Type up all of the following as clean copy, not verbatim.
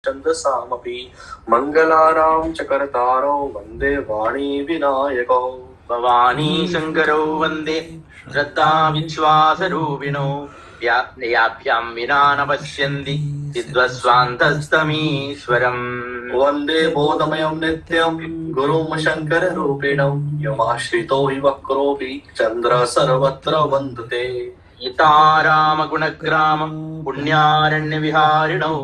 छन्दसामपि मङ्गलानां च कर्तारौ वन्दे वाणी विनायकौ भवानी शङ्करौ वन्दे श्रद्धा विश्वासरूपिणौ याभ्यां विना न पश्यन्ति विद्वस्वान्तस्तमीश्वरम् वन्दे बोधमयं नित्यं गुरुं शङ्कररूपिणं यमाश्रितो हि वक्रोऽपि चन्द्र सर्वत्र वन्दते गीतारामगुणग्रामं पुण्यारण्यविहारिणौ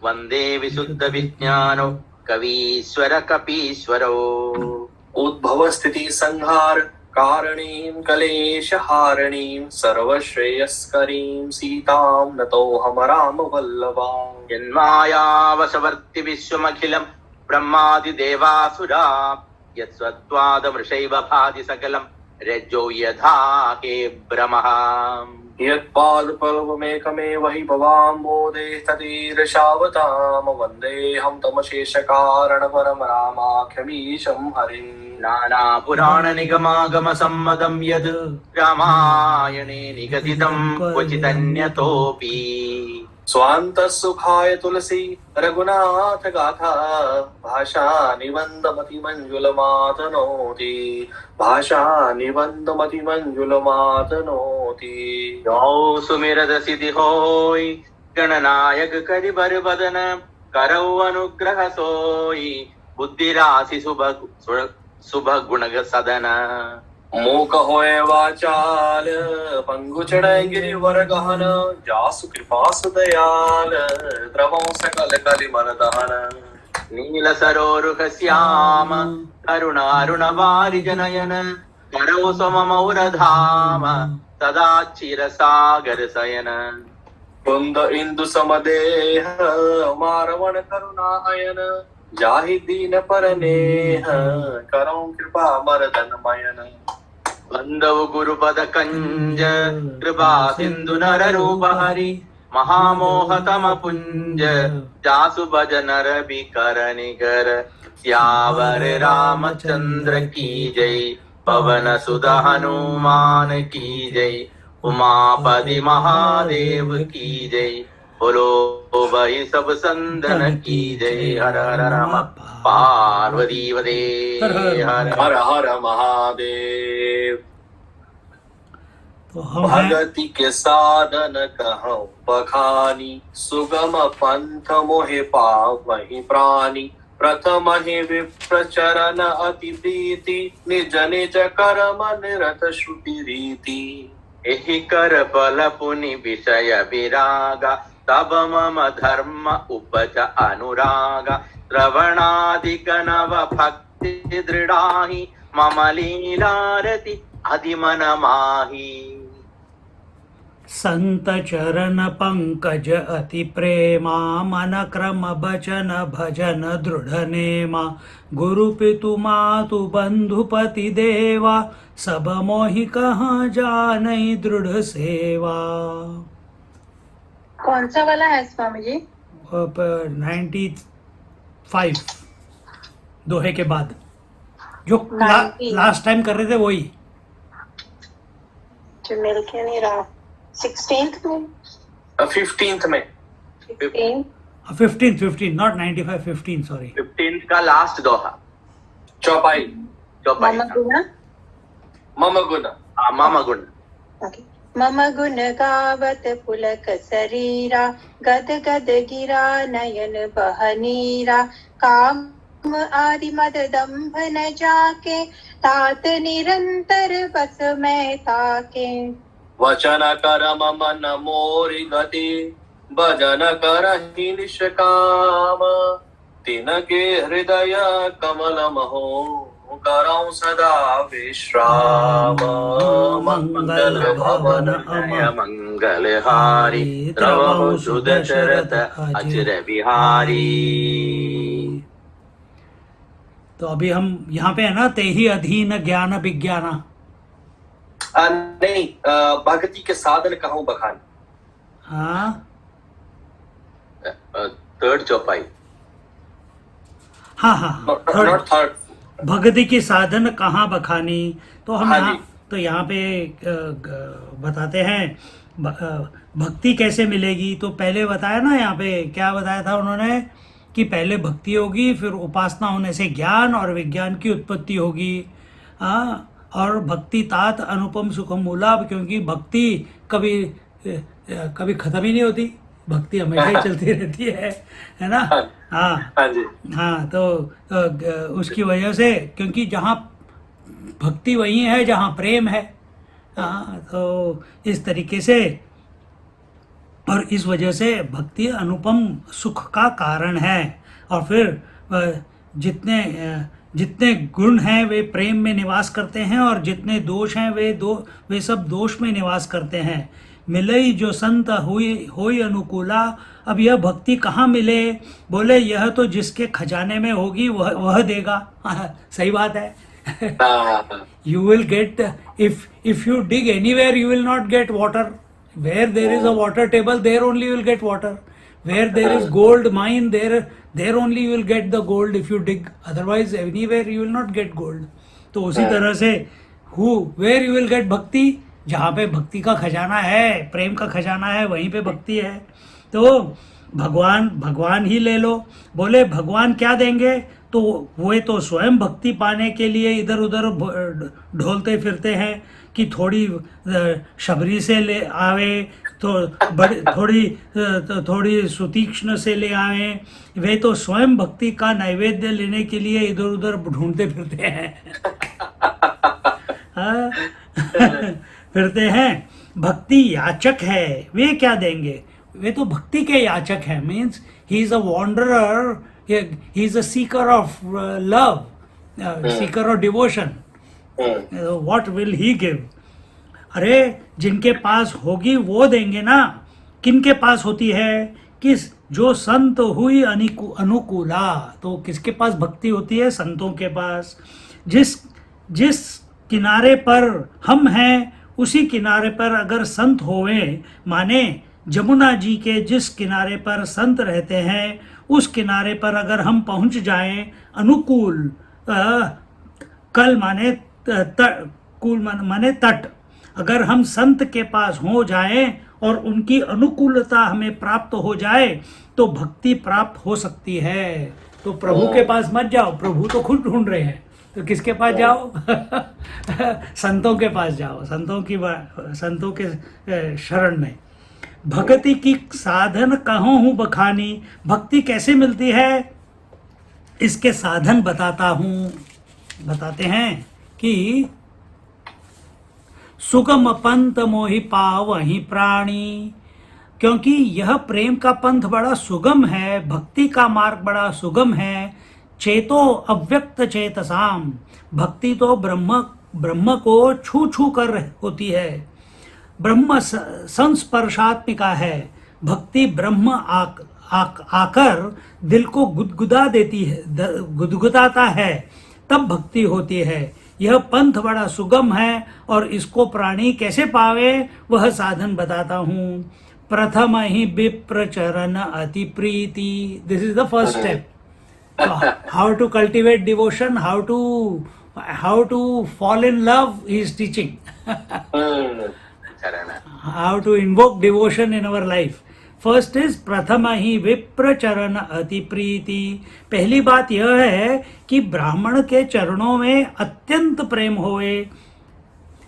वन्दे विशुद्धविज्ञानौ कवीश्वर कपीश्वरौ उद्भवस्थिति संहार कारणीं क्लेशहारिणीं सर्वश्रेयस्करीं सीतां नतोऽहं रामवल्लभाम् यन्मायावशवर्ति विश्वमखिलं ब्रह्मादिदेवासुरा यत्स्वत्वादमृषैव भाति सकलं रज्जो यथा के भ्रमः यत्पादपल्वमेकमेव हि भवाम्बोधे ततीर्षावतां वन्देऽहं तमशेषकारणपरं रामाख्यमीशं हरिम् नानापुराणनिगमागमसम्मतं यद् रामायणे निगदितं क्वचिदन्यतोऽपि स्वान्तसुखाय तुलसी रघुनाथ गाथा भाषा निबन्धमतिमञ्जुलमातनोति भाषा निबन्धमतिमञ्जुलमातनोति यौ सुमिरद सिद्धि होय गणनायक करिबर बदन करौ अनुग्रह सोई बुद्धिराशि शुभ गुण सदन मूक होय वाचाल पंगु चढ़ै गिरिवर गहन जासु कृपा सुदयाल द्रवौ सकल कलि मन दहन नील सरोरुह श्याम करुणारुण वारिजनयन करौ सममौरधाम सदा क्षीर सागर शयन कुंद इंदु समदेह मारवण करुणा अयन जाहि दीन परनेह करौ कृपा मर्दन मयन बंदव गुरुपद कंज कृपा सिंधु नर रूप हरि महामोहतम पुंज जासु भज नर बिकर निगर सियावर रामचंद्र की जय पवन सुत हनुमान की जय उमापति महादेव की जय बोलो भाई सब संदन की जय हर हर राम पार्वती वदे हर हर हर महादेव। भगति के साधन कहूँ बखानी सुगम पंथ मोहे पावहि प्राणी प्रथम ही विप्रचरण अति प्रीति निज निज कर्म निरत श्रुति रीति एहि कर बल पुनि विषय विरागा तब मम धर्म उपज अनुरागा श्रवणादिक नव भक्ति दृढ़ाहि मम लीलारति अधिमन माही संत चरण पंकज अति प्रेमा मन क्रम बचन भजन दृढ़ नेमा गुरु पितु मातु बंधु पति देवा सब मोहि कहाँ जानई दृढ़ सेवा। कौन सा वाला है स्वामी जी? 95 दोहे के बाद जो लास्ट टाइम कर रहे थे वही जो मिल के नहीं रहा। 16th में 15th में 15 नॉट 95 15 सॉरी 15th का लास्ट दोहा चौपाई मम गुण मम गुण मम गुण मम गुण गावत पुलक शरीरा गद गद गिरा नयन बहनीरा काम आदि मद दंभ न जाके तात निरंतर बस मैं ताके वचन करम मन मोरि गति भजन करहि निष्काम तिनके हृदय कमल महो करौ सदा विश्राम मंगल भवन मंगल हारी द्रवहु सुध चरत अचिर बिहारी। तो अभी हम यहाँ पे है ना ते ही अधीन ज्ञान विज्ञाना नहीं भक्ति के साधन कहूँ बखान। हाँ थर्ड चौपाई हाँ थर्ड भक्ति के साधन कहाँ बखानी। तो हम हाँ यहाँ तो यहाँ पे बताते हैं भक्ति कैसे मिलेगी। तो पहले बताया ना यहाँ पे क्या बताया था उन्होंने कि पहले भक्ति होगी, फिर उपासना होने से ज्ञान और विज्ञान की उत्पत्ति होगी। और भक्ति तात अनुपम सुखम मूला, क्योंकि भक्ति कभी खत्म ही नहीं होती, भक्ति हमेशा ही चलती रहती है ना। हाँ हाँ जी। हाँ, तो उसकी वजह से, क्योंकि जहाँ भक्ति वही है जहाँ प्रेम है। हाँ, तो इस तरीके से, और इस वजह से भक्ति अनुपम सुख का कारण है। और फिर जितने गुण हैं वे प्रेम में निवास करते हैं, और जितने दोष हैं वे सब दोष में निवास करते हैं। मिलई जो संत होई अनुकूला। अब यह भक्ति कहाँ मिले? बोले यह तो जिसके खजाने में होगी वह देगा। सही बात है। You will get, if you dig anywhere you will not get water. Where there is a water table, there only you will get water. Where there is gold mine, there only you will get the gold if you dig. Otherwise anywhere you will not get gold. तो उसी तरह से where you will get भक्ति, जहाँ पे भक्ति का खजाना है, प्रेम का खजाना है, वहीं पे भक्ति है। तो भगवान ही ले लो। बोले भगवान क्या देंगे? तो वो तो स्वयं भक्ति पाने के लिए इधर उधर ढोलते फिरते हैं कि थोड़ी शबरी से ले आवे, तो थोड़ी सुतीक्ष्ण से ले आवे। वे तो स्वयं भक्ति का नैवेद्य लेने के लिए इधर उधर ढूंढते फिरते हैं। फिरते हैं। भक्ति याचक है, वे क्या देंगे? वे तो भक्ति के याचक हैं। Means he is a wanderer, he is a seeker of love, seeker of devotion. What will he give? अरे जिनके पास होगी वो देंगे ना। किनके पास होती है? किस जो संत हुई अनुकूला। तो किसके पास भक्ति होती है? संतों के पास। जिस किनारे पर हम हैं उसी किनारे पर अगर संत होवे, माने जमुना जी के जिस किनारे पर संत रहते हैं उस किनारे पर अगर हम पहुंच जाएं, अनुकूल, कल माने कूल माने तट, अगर हम संत के पास हो जाएं और उनकी अनुकूलता हमें प्राप्त हो जाए तो भक्ति प्राप्त हो सकती है। तो प्रभु के पास मत जाओ, प्रभु तो खुद ढूंढ रहे हैं। तो किसके पास जाओ? संतों के पास जाओ, संतों के शरण में। भक्ति की साधन कहूँ हूँ बखानी। भक्ति कैसे मिलती है? इसके साधन बताते हैं कि सुगम पंथ मोहि पावहि प्राणी। क्योंकि यह प्रेम का पंथ बड़ा सुगम है, भक्ति का मार्ग बड़ा सुगम है। चेतो अव्यक्त चेतसाम। भक्ति तो ब्रह्म को छू छू कर होती है, ब्रह्म संस्पर्शात्मिका है। भक्ति ब्रह्म आकर दिल को गुदगुदा देती है, गुदगुदाता है, तब भक्ति होती है। यह पंथ बड़ा सुगम है और इसको प्राणी कैसे पावे वह साधन बताता हूँ। प्रथम ही विप्र चरण अति प्रीति। This is the first step. How to cultivate devotion, how to fall in love, he is teaching. How to invoke devotion in our life. First is प्रथम ही विप्र चरण अति प्रीति। पहली बात यह है कि ब्राह्मण के चरणों में अत्यंत प्रेम होए।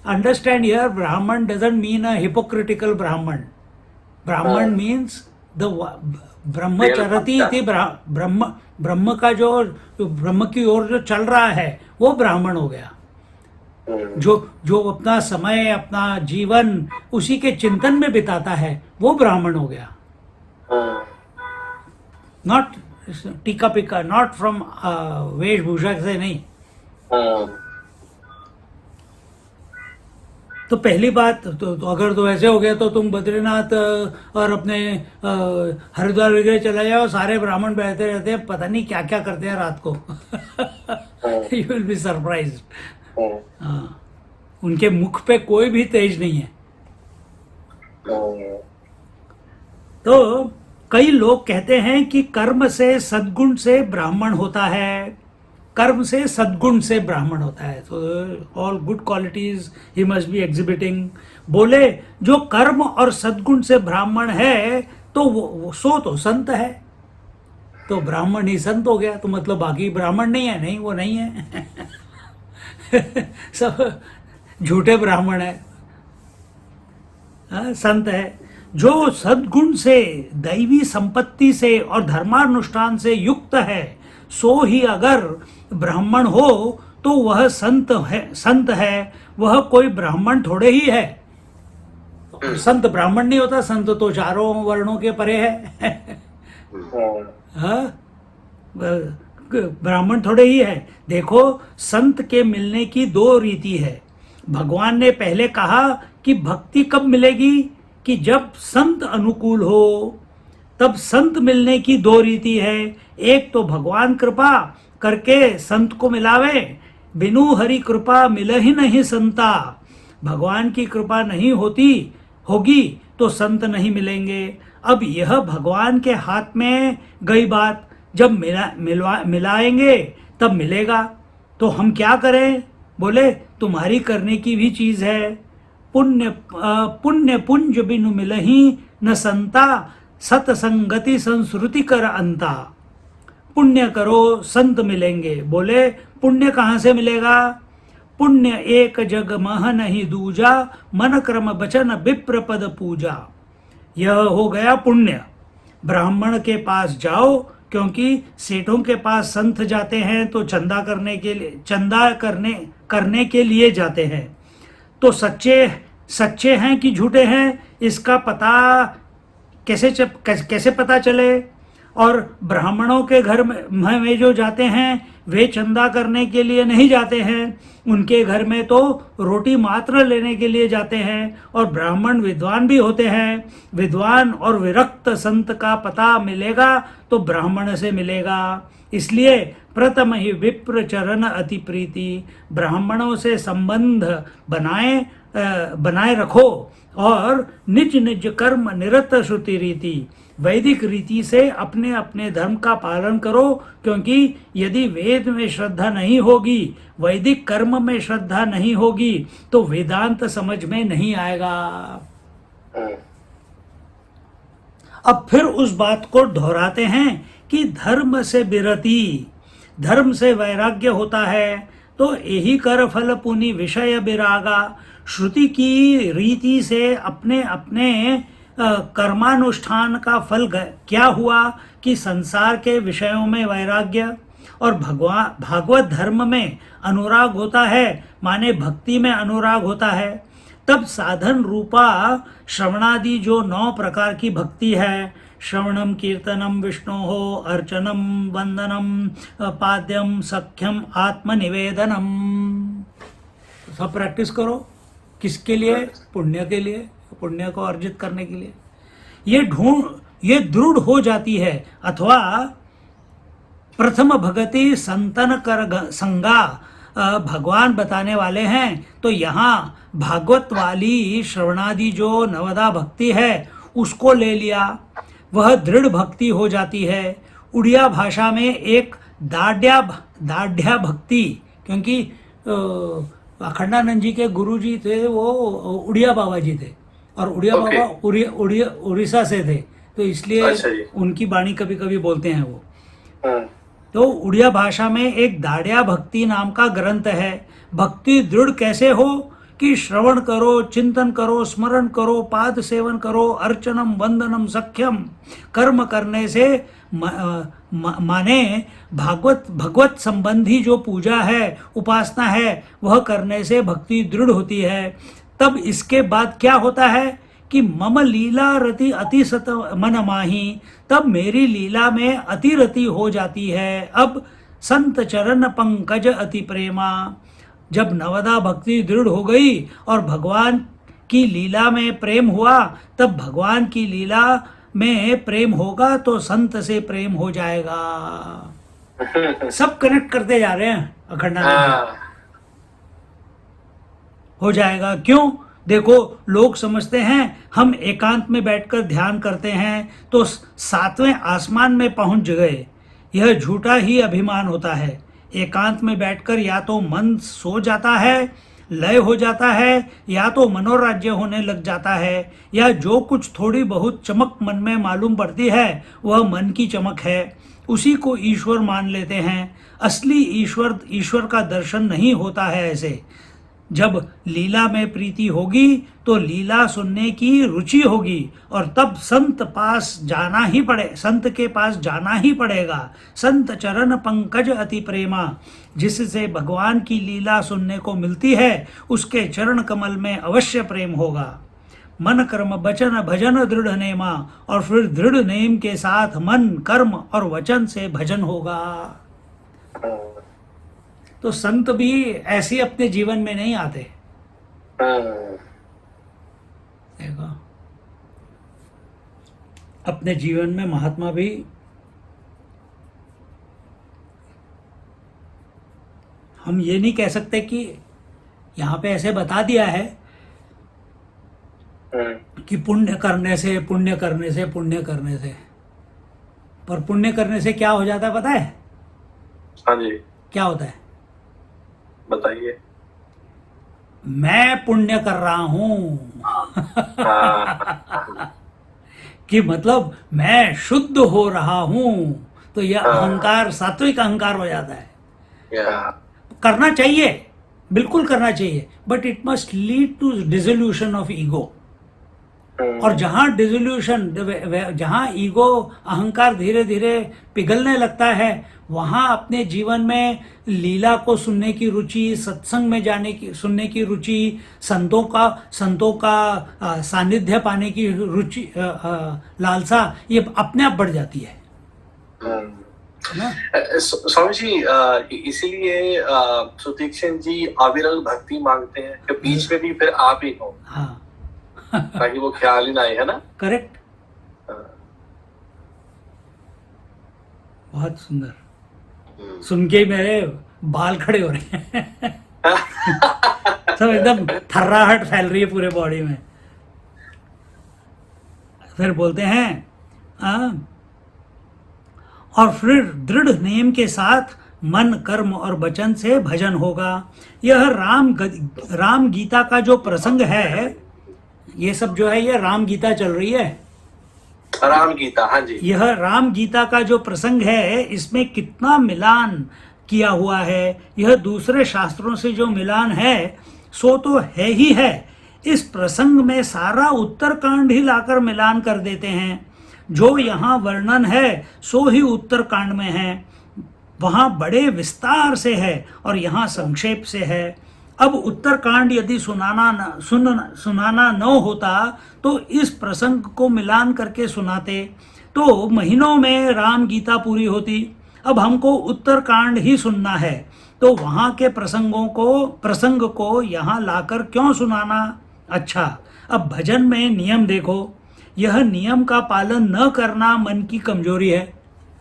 Understand here, Brahman doesn't mean a hypocritical Brahman. Brahman means the ब्रह्मचरति इति ब्रह्म का जो ब्रह्म की ओर जो चल रहा है वो ब्राह्मण हो गया। जो अपना समय, अपना जीवन उसी के चिंतन में बिताता है वो ब्राह्मण हो गया। नॉट टीका पिका, नॉट फ्रॉम वेशभूषा से नहीं। तो पहली बात तो अगर तो ऐसे हो गया तो तुम बद्रीनाथ और अपने हरिद्वार वगैरह चले जाओ, सारे ब्राह्मण बैठते रहते हैं, पता नहीं क्या क्या करते हैं रात को। You will be surprised. हाँ, उनके मुख पे कोई भी तेज नहीं है। तो कई लोग कहते हैं कि कर्म से सद्गुण से ब्राह्मण होता है, कर्म से सद्गुण से ब्राह्मण होता है। तो all good qualities he must be exhibiting. बोले जो कर्म और सद्गुण से ब्राह्मण है तो वो सो तो संत है। तो ब्राह्मण ही संत हो गया, तो मतलब बाकी ब्राह्मण नहीं है? नहीं, वो नहीं है। सब झूठे ब्राह्मण है। संत है जो सद्गुण से, दैवी संपत्ति से और धर्मानुष्ठान से युक्त है, सो ही अगर ब्राह्मण हो तो वह संत है। संत है, वह कोई ब्राह्मण थोड़े ही है। संत ब्राह्मण नहीं होता, संत तो चारों वर्णों के परे है। हाँ, ब्राह्मण थोड़े ही है। देखो, संत के मिलने की दो रीति है। भगवान ने पहले कहा कि भक्ति कब मिलेगी, कि जब संत अनुकूल हो, तब संत मिलने की दो रीति है। एक तो भगवान कृपा करके संत को मिलावे, बिनु हरि कृपा मिल ही नहीं संता। भगवान की कृपा नहीं होगी तो संत नहीं मिलेंगे। अब यह भगवान के हाथ में गई बात, जब मिलाएंगे तब मिलेगा। तो हम क्या करें? बोले तुम्हारी करने की भी चीज है। पुण्य पुंज बिनु मिलही न संता, सतसंगति संस्कृति कर अंता। पुण्य करो, संत मिलेंगे। बोले पुण्य कहाँ से मिलेगा? पुण्य एक जग मह नहीं दूजा, मन क्रम बचन विप्र पद पूजा। यह हो गया पुण्य। ब्राह्मण के पास जाओ, क्योंकि सेठों के पास संत जाते हैं तो चंदा करने के लिए जाते हैं। तो सच्चे हैं कि झूठे हैं, इसका पता कैसे पता चले? और ब्राह्मणों के घर में जो जाते हैं वे चंदा करने के लिए नहीं जाते हैं, उनके घर में तो रोटी मात्र लेने के लिए जाते हैं। और ब्राह्मण विद्वान भी होते हैं। विद्वान और विरक्त संत का पता मिलेगा तो ब्राह्मण से मिलेगा। इसलिए प्रथम ही विप्र चरण अति प्रीति, ब्राह्मणों से संबंध बनाए रखो और निज निज कर्म निरत श्रुति रीति, वैदिक रीति से अपने अपने धर्म का पालन करो। क्योंकि यदि वेद में श्रद्धा नहीं होगी, वैदिक कर्म में श्रद्धा नहीं होगी, तो वेदांत समझ में नहीं आएगा। अब फिर उस बात को दोहराते हैं कि धर्म से विरति, धर्म से वैराग्य होता है। तो यही कर फल पुनि विषय विरागा। श्रुति की रीति से अपने अपने कर्मानुष्ठान का फल क्या हुआ कि संसार के विषयों में वैराग्य और भागवत धर्म में अनुराग होता है, माने भक्ति में अनुराग होता है। तब साधन रूपा श्रवणादि जो 9 प्रकार की भक्ति है, श्रवणम कीर्तनम विष्णोः अर्चनम वंदनम पाद्यम सख्यम आत्मनिवेदनम, सब प्रैक्टिस करो। किसके लिए? पुण्य के लिए, पुण्य को अर्जित करने के लिए। ये दृढ़ हो जाती है। अथवा प्रथम भगति संतन कर संगा, भगवान बताने वाले हैं। तो यहाँ भागवत वाली श्रवणादि जो नवदा भक्ति है उसको ले लिया, वह दृढ़ भक्ति हो जाती है। उड़िया भाषा में एक दाढ़्या भक्ति, क्योंकि अखंडानंद जी के गुरु जी थे वो उड़िया बाबा जी थे, और उड़िया बाबा उड़ीसा से थे, तो इसलिए उनकी वाणी कभी कभी बोलते हैं वो। तो उड़िया भाषा में एक दाढ़्या भक्ति नाम का ग्रंथ है। भक्ति दृढ़ कैसे हो कि श्रवण करो, चिंतन करो, स्मरण करो, पाद सेवन करो, अर्चनम वंदनम सख्यम, कर्म करने से माने भगवत संबंधी जो पूजा है, उपासना है, वह करने से भक्ति दृढ़ होती है। तब इसके बाद क्या होता है कि मम लीला रति अति सत मन माही, तब मेरी लीला में अति रति हो जाती है। अब संत चरण पंकज अति प्रेमा, जब नवदा भक्ति दृढ़ हो गई और भगवान की लीला में प्रेम हुआ, तब भगवान की लीला में प्रेम होगा तो संत से प्रेम हो जाएगा। सब कनेक्ट करते जा रहे हैं अखंडानंद हो जाएगा। क्यों? देखो, लोग समझते हैं हम एकांत में बैठकर ध्यान करते हैं तो 7वें आसमान में पहुंच गए। यह झूठा ही अभिमान होता है। एकांत में बैठकर या तो मन सो जाता है, लय हो जाता है, या तो मनोराज्य होने लग जाता है, या जो कुछ थोड़ी बहुत चमक मन में मालूम पड़ती है वह मन की चमक है। उसी को ईश्वर मान लेते हैं। असली ईश्वर का दर्शन नहीं होता है ऐसे। जब लीला में प्रीति होगी तो लीला सुनने की रुचि होगी और तब संत के पास जाना ही पड़ेगा। संत चरण पंकज अति प्रेमा, जिससे भगवान की लीला सुनने को मिलती है उसके चरण कमल में अवश्य प्रेम होगा। मन कर्म वचन भजन दृढ़ नेमा, और फिर दृढ़ नेम के साथ मन कर्म और वचन से भजन होगा। तो संत भी ऐसे अपने जीवन में नहीं आते। देखो, अपने जीवन में महात्मा भी हम ये नहीं कह सकते कि यहाँ पे ऐसे बता दिया है कि पुण्य करने से पुण्य करने से पुण्य करने से, पर पुण्य करने से क्या हो जाता है पता है? हाँ जी, क्या होता है बताइए। मैं पुण्य कर रहा हूं कि मतलब मैं शुद्ध हो रहा हूं, तो यह अहंकार, सात्विक अहंकार हो जाता है। करना चाहिए, बिल्कुल करना चाहिए, but it must lead to dissolution of ego. और जहां डिसोल्यूशन, जहां ईगो, अहंकार धीरे धीरे पिघलने लगता है, वहां अपने जीवन में लीला को सुनने की रुचि, सत्संग में जाने की, सुनने की रुचि, संतों का सानिध्य पाने की रुचि, लालसा, ये अपने आप बढ़ जाती है ना? स्वामी जी, इसीलिए सुतीक्षण जी अविरल भक्ति मांगते हैं कि बीच में भी फिर आप ही हो। हाँ ताकि वो ख्याल ही ना आए, है ना? करेक्ट। बहुत सुंदर, सुन के मेरे बाल खड़े हो रहे हैं सब एकदम थर्राहट फैल रही है पूरे बॉडी में। फिर बोलते हैं और फिर दृढ़ नेम के साथ मन कर्म और वचन से भजन होगा। यह राम गीता का जो प्रसंग है, ये सब जो है ये राम गीता चल रही है, राम गीता। हाँ जी, यह राम गीता का जो प्रसंग है, इसमें कितना मिलान किया हुआ है। यह दूसरे शास्त्रों से जो मिलान है सो तो है ही है। इस प्रसंग में सारा उत्तरकांड ही लाकर मिलान कर देते हैं। जो यहाँ वर्णन है सो ही उत्तरकांड में है, वहाँ बड़े विस्तार से है और यहाँ संक्षेप से है। अब उत्तरकांड यदि सुनाना न होता तो इस प्रसंग को मिलान करके सुनाते तो महीनों में राम गीता पूरी होती। अब हमको उत्तरकांड ही सुनना है, तो वहाँ के प्रसंग को यहाँ लाकर क्यों सुनाना? अच्छा, अब भजन में नियम देखो। यह नियम का पालन न करना मन की कमजोरी है।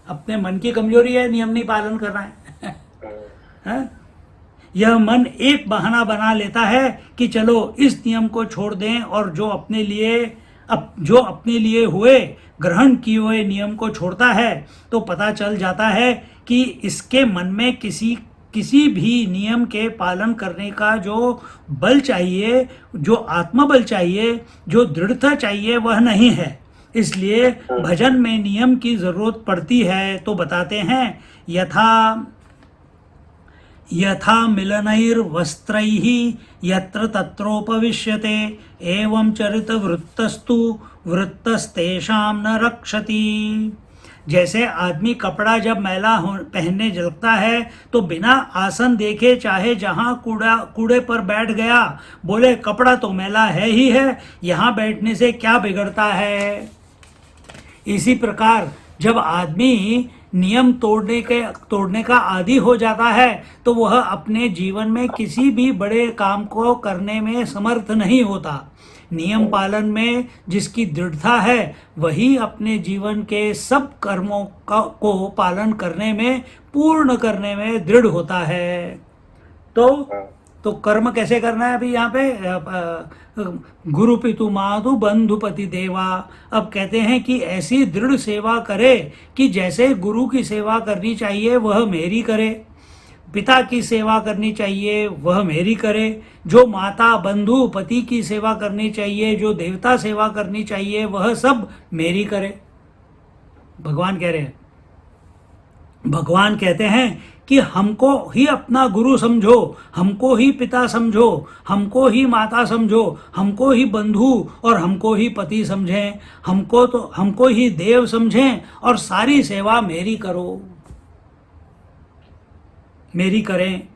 अपने मन की कमजोरी है, नियम नहीं पालन करना है? यह मन एक बहाना बना लेता है कि चलो इस नियम को छोड़ दें, और जो अपने लिए हुए ग्रहण किए हुए नियम को छोड़ता है तो पता चल जाता है कि इसके मन में किसी भी नियम के पालन करने का जो बल चाहिए, जो आत्मबल चाहिए, जो दृढ़ता चाहिए, वह नहीं है। इसलिए भजन में नियम की जरूरत पड़ती है। तो बताते हैं, यथा मिलनैर्वस्त्रैः यत्र तत्रोपविश्यते एवं चरित वृत्तस्तु वृत्तस्तेषां न रक्षति। जैसे आदमी कपड़ा जब मैला पहनने लगता है तो बिना आसन देखे चाहे जहाँ कूड़े पर बैठ गया, बोले कपड़ा तो मैला है ही है, यहाँ बैठने से क्या बिगड़ता है। इसी प्रकार जब आदमी नियम तोड़ने का आदी हो जाता है तो वह अपने जीवन में किसी भी बड़े काम को करने में समर्थ नहीं होता। नियम पालन में जिसकी दृढ़ता है वही अपने जीवन के सब कर्मों को पालन करने में, पूर्ण करने में दृढ़ होता है। तो कर्म कैसे करना है अभी यहाँ पे? गुरु पितु मातु बंधु पति देवा। अब कहते हैं कि ऐसी दृढ़ सेवा करे कि जैसे गुरु की सेवा करनी चाहिए वह मेरी करे, पिता की सेवा करनी चाहिए वह मेरी करे, जो माता बंधु पति की सेवा करनी चाहिए, जो देवता सेवा करनी चाहिए, वह सब मेरी करे। भगवान कह रहे हैं भगवान कहते हैं कि हमको ही अपना गुरु समझो, हमको ही पिता समझो, हमको ही माता समझो, हमको ही बंधु और हमको ही पति समझें, हमको ही देव समझें और सारी सेवा मेरी करो, मेरी करें।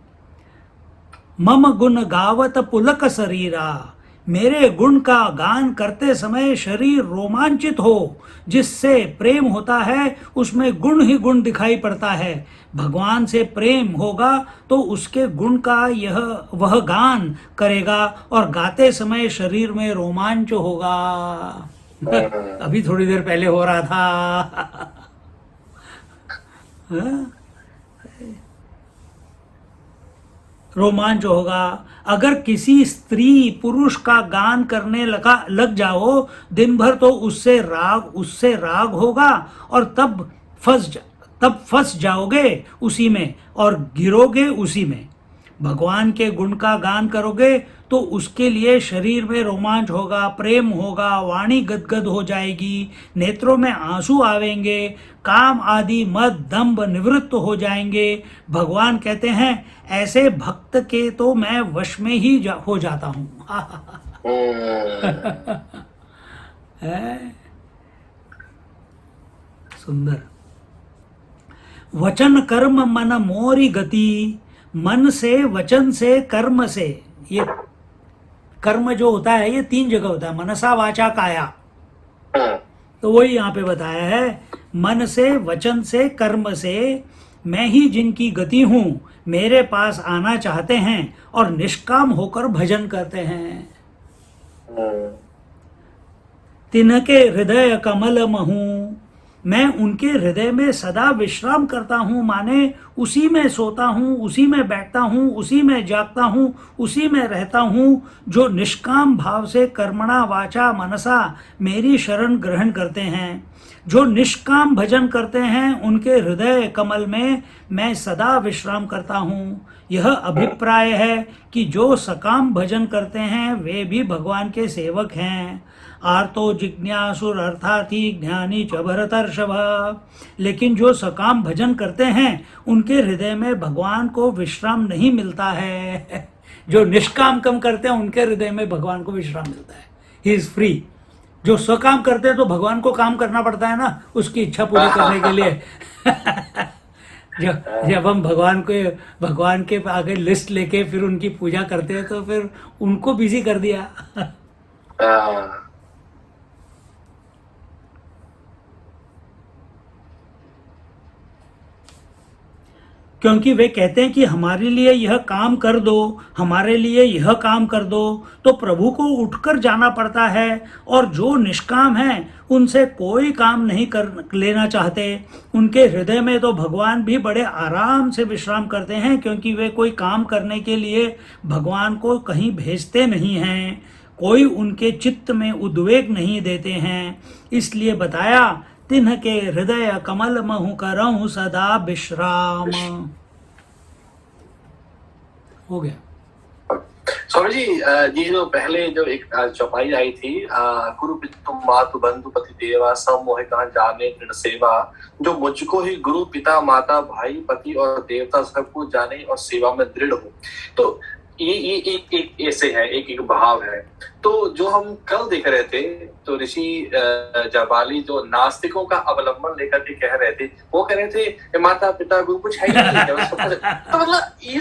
मम गुण गावत पुलक शरीरा, मेरे गुण का गान करते समय शरीर रोमांचित हो। जिससे प्रेम होता है उसमें गुण ही गुण दिखाई पड़ता है। भगवान से प्रेम होगा तो उसके गुण का वह गान करेगा और गाते समय शरीर में रोमांच होगा। अभी थोड़ी देर पहले हो रहा था। रोमांच होगा। अगर किसी स्त्री पुरुष का गान करने लग जाओ दिन भर तो उससे राग होगा और तब फंस जाओगे उसी में और गिरोगे उसी में। भगवान के गुण का गान करोगे तो उसके लिए शरीर में रोमांच होगा, प्रेम होगा, वाणी गदगद हो जाएगी, नेत्रों में आंसू आवेंगे, काम आदि मद दंभ निवृत्त हो जाएंगे। भगवान कहते हैं ऐसे भक्त के तो मैं वश में ही हो जाता हूं। सुंदर। वचन कर्म मन मोरी गति, मन से, वचन से, कर्म से। ये कर्म जो होता है ये 3 जगह होता है, मनसा वाचा काया। तो वही यहाँ पे बताया है, मन से, वचन से, कर्म से मैं ही जिनकी गति हूं, मेरे पास आना चाहते हैं और निष्काम होकर भजन करते हैं। तिनके हृदय कमल महूं, मैं उनके हृदय में सदा विश्राम करता हूँ, माने उसी में सोता हूँ, उसी में बैठता हूँ, उसी में जागता हूँ, उसी में रहता हूँ। जो निष्काम भाव से कर्मणा वाचा मनसा मेरी शरण ग्रहण करते हैं, जो निष्काम भजन करते हैं, उनके हृदय कमल में मैं सदा विश्राम करता हूँ। यह अभिप्राय है कि जो सकाम भजन करते हैं वे भी भगवान के सेवक हैं। आर्तो जिज्ञासुर अर्थार्थी ज्ञानी च भरतर्षभ। लेकिन जो सकाम भजन करते हैं उनके हृदय में भगवान को विश्राम नहीं मिलता है। जो निष्काम कम करते हैं उनके हृदय में भगवान को विश्राम मिलता है। He is free. जो सकाम करते हैं तो भगवान को काम करना पड़ता है ना, उसकी इच्छा पूरी करने के लिए। जब हम भगवान के आगे लिस्ट लेके फिर उनकी पूजा करते हैं तो फिर उनको बिजी कर दिया। क्योंकि वे कहते हैं कि हमारे लिए यह काम कर दो, हमारे लिए यह काम कर दो, तो प्रभु को उठकर जाना पड़ता है। और जो निष्काम हैं उनसे कोई काम नहीं कर लेना चाहते। उनके हृदय में तो भगवान भी बड़े आराम से विश्राम करते हैं, क्योंकि वे कोई काम करने के लिए भगवान को कहीं भेजते नहीं हैं, कोई उनके चित्त में उद्वेग नहीं देते हैं। इसलिए बताया, तिन्ह के हृदय कमल महु करहु सदा विश्राम। हो गया। स्वामी जी, ये जो पहले जो एक चौपाई आई थी, गुरु पितु मातु बंधु पति देवा सब मोहे कहा जाने दृढ़ सेवा, जो मुझको ही गुरु पिता माता भाई पति और देवता सबको जाने और सेवा में दृढ़ हो। तो ये एक ऐसे है, एक भाव है। तो जो हम कल देख रहे थे, तो ऋषि जाबाली जो नास्तिकों का अवलंबन लेकर के कह रहे थे, वो कह रहे थे माता पिता गुरु कुछ है ही नहीं है। तो मतलब ये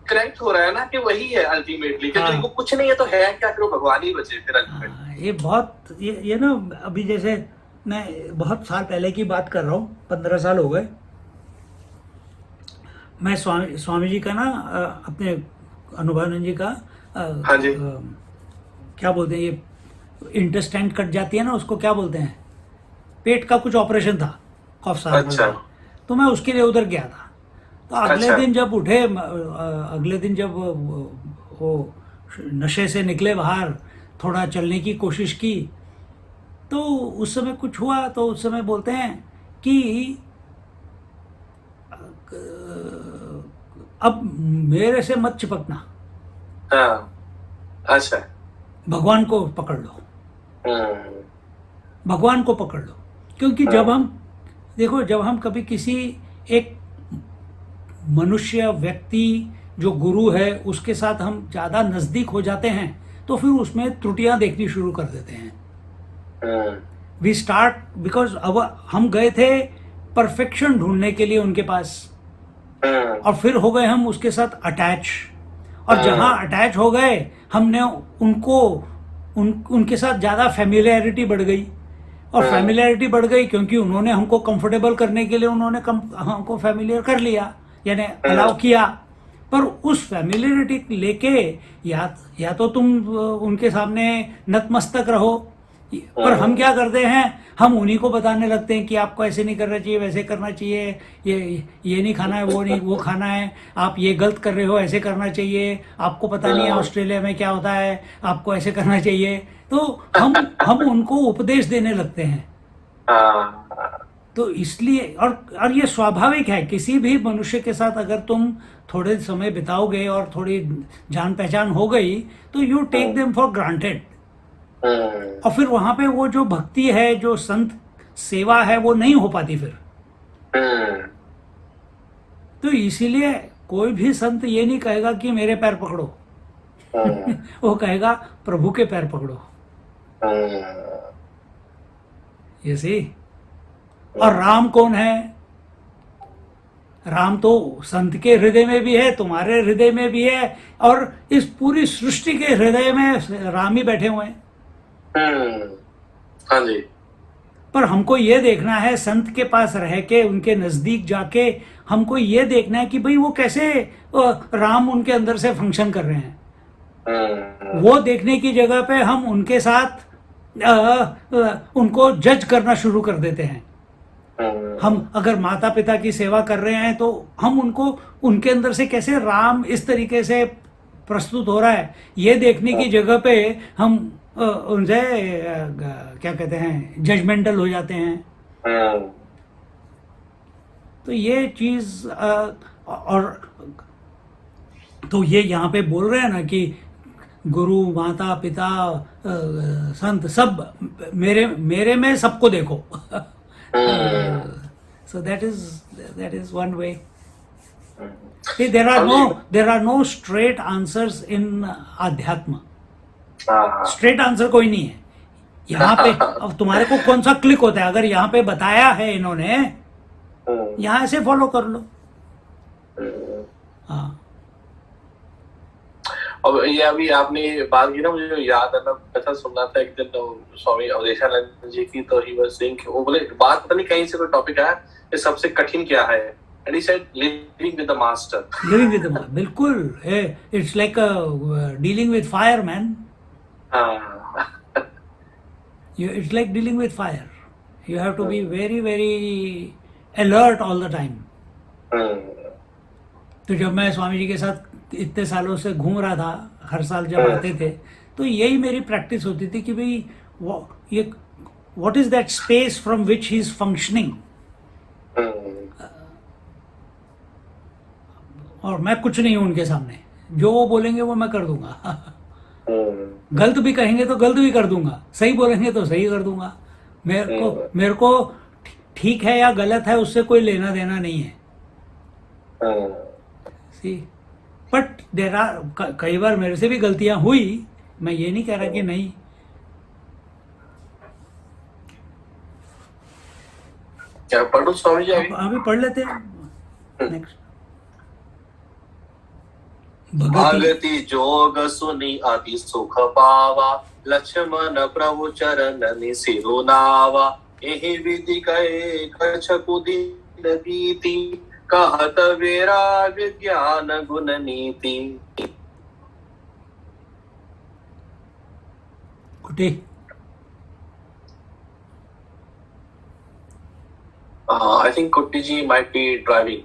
करेक्ट हो रहा है ना कि वही है अल्टीमेटली, क्योंकि उनको कुछ नहीं है तो है क्या, फिर भगवान ही बचे फिर अल्टीमेटली। ये बहुत ये ना, अभी जैसे मैं बहुत साल पहले की बात कर रहा हूँ, 15 साल हो गए। मैं स्वामी जी का ना, अपने अनुभवानंद जी का हाँ जी, क्या बोलते हैं, ये इंटेस्टाइन कट जाती है ना, उसको क्या बोलते हैं, पेट का कुछ ऑपरेशन था, कफ साहब। अच्छा। तो मैं उसके लिए उधर गया था। तो अगले दिन जब उठे, अगले दिन जब वो नशे से निकले बाहर, थोड़ा चलने की कोशिश की, तो उस समय कुछ हुआ। तो उस समय बोलते हैं कि अब मेरे से मत चिपकना। हाँ, अच्छा, भगवान को पकड़ लो, भगवान को पकड़ लो। क्योंकि जब हम देखो, जब हम कभी किसी एक मनुष्य व्यक्ति जो गुरु है उसके साथ हम ज़्यादा नज़दीक हो जाते हैं तो फिर उसमें त्रुटियां देखनी शुरू कर देते हैं। वी स्टार्ट बिकॉज अब हम गए थे परफेक्शन ढूंढने के लिए उनके पास, और फिर हो गए हम उसके साथ अटैच, और जहां अटैच हो गए हमने उनके साथ ज़्यादा फेमिलियरिटी बढ़ गई, और फेमिलियरिटी बढ़ गई क्योंकि उन्होंने हमको कंफर्टेबल करने के लिए उन्होंने हमको फेमिलियर कर लिया, यानी अलाउ किया। पर उस फेमिलियरिटी लेके या तो तुम उनके सामने नतमस्तक रहो, पर हम क्या करते हैं, हम उन्हीं को बताने लगते हैं कि आपको ऐसे नहीं करना चाहिए, वैसे करना चाहिए, ये नहीं खाना है, वो नहीं वो खाना है, आप ये गलत कर रहे हो, ऐसे करना चाहिए, आपको पता नहीं है ऑस्ट्रेलिया में क्या होता है, आपको ऐसे करना चाहिए। तो हम उनको उपदेश देने लगते हैं। तो इसलिए और ये स्वाभाविक है, किसी भी मनुष्य के साथ अगर तुम थोड़े समय बिताओगे और थोड़ी जान पहचान हो गई तो you take them for granted, और फिर वहां पे वो जो भक्ति है, जो संत सेवा है, वो नहीं हो पाती फिर। तो इसीलिए कोई भी संत ये नहीं कहेगा कि मेरे पैर पकड़ो, वो कहेगा प्रभु के पैर पकड़ो। ये सी। और राम कौन है? राम तो संत के हृदय में भी है, तुम्हारे हृदय में भी है, और इस पूरी सृष्टि के हृदय में राम ही बैठे हुए हैं। हाँ जी। पर हमको ये देखना है, संत के पास रह के उनके नजदीक जाके हमको ये देखना है कि भाई वो कैसे राम उनके अंदर से फंक्शन कर रहे हैं। वो देखने की जगह पे हम उनके साथ उनको जज करना शुरू कर देते हैं। हम अगर माता पिता की सेवा कर रहे हैं तो हम उनको उनके अंदर से कैसे राम इस तरीके से प्रस्तुत हो रहा है, ये देखने की जगह पे हम उनसे क्या कहते हैं, जजमेंटल हो जाते हैं। तो ये चीज और तो ये यहाँ पे बोल रहे हैं ना कि गुरु माता पिता संत सब मेरे में सबको देखो। So that is one way. See, there are no straight answers in Adhyatma. Straight answer कोई नहीं है यहाँ पे। अब तुम्हारे को कौन सा क्लिक होता है, अगर यहाँ पे बताया है इन्होंने, यहाँ से फॉलो कर लो। हाँ। अब ये अभी आपने बात की ना, मुझे याद है, मैं ऐसा सुनना था एक दिन स्वामी अवधेशानंद जी की, तो ही वाज सेइंग, वो बोले बात पता नहीं कहीं से कोई टॉपिक आया, ये सबसे कठिन क्या है, and he said living with the master. Living with the master, बिल्कुल। It's like dealing with fire, man. It's like dealing with fire. You have to be very, very alert all the time. तो जब मैं स्वामी जी के साथ इतने सालों से घूम रहा था, हर साल जब आते थे, तो यही मेरी प्रैक्टिस होती थी कि भाई ये what is that space from which he is functioning. और मैं कुछ नहीं हूं उनके सामने, जो वो बोलेंगे वो मैं कर दूंगा। गलत भी कहेंगे तो गलत भी कर दूंगा, सही बोलेंगे तो सही कर दूंगा। मेरे को ठीक है या गलत है उससे कोई लेना देना नहीं है। सी, बट देर आर, कई बार मेरे से भी गलतियां हुई, मैं ये नहीं कह रहा कि नहीं। क्या पढ़ो स्वामी जी? अभी पढ़ लेते हैं नेक्स्ट। भगति जोग सुनी अति सुख पावा, लक्ष्मण प्रभु चरण सिरुनावा, एहि विधि कहे कछकु दीन बीती, कहत वैराग ज्ञान गुण नीति। कुटी I think Kutti ji might be driving.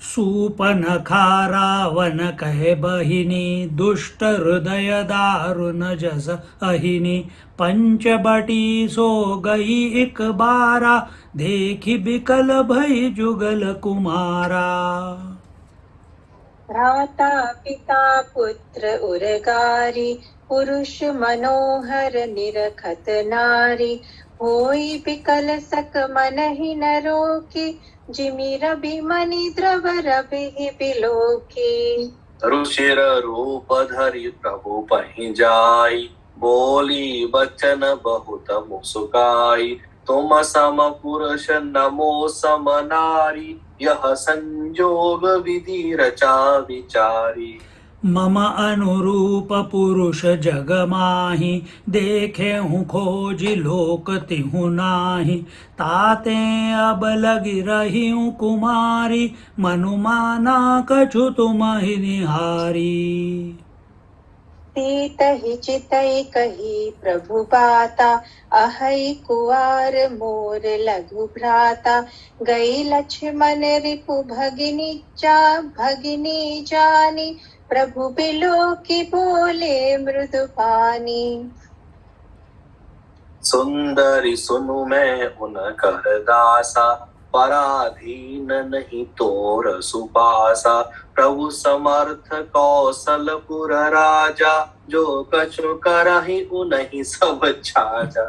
Supnakha Ravan कहे बहिनी, दुष्ट हृदय दारुण जस अहिनी, पंचबटी सो गई एक बारा, देखी बिकल भई जुगल कुमारा। भ्राता पिता पुत्र उरगारी, पुरुष मनोहर निरखत नारी, होई बिकल सक मन ही न रोके, जिमि रवि मणि द्रव रवि बिलोके। ऋषिर रूप धरि प्रभु पहि जाई, बोली बचन बहुत मुस्काई। तुम सम पुरुष नमो सम नारी, यह संजोग विधि रचा विचारी। मम अनुरूप पुरुष जग माहि, देखे हूँ खोज लोक तिहु नाही। ताते अब लगी रही हूँ कुमारी, मनु माना कछु तुम ही निहारी। सीतहि चितई कही प्रभु बाता, अहै कुवार मोर लघु भ्राता। गई लक्ष्मण रिपु भगिनी जानी, प्रभु बिलोकी बोले मृदु पानी। सुंदरी सुनु मैं उन कर दासा, पराधीन नहीं तोर सुपासा। प्रभु समर्थ कौशलपुर राजा, जो कछु करहि उनहि सब छाजा।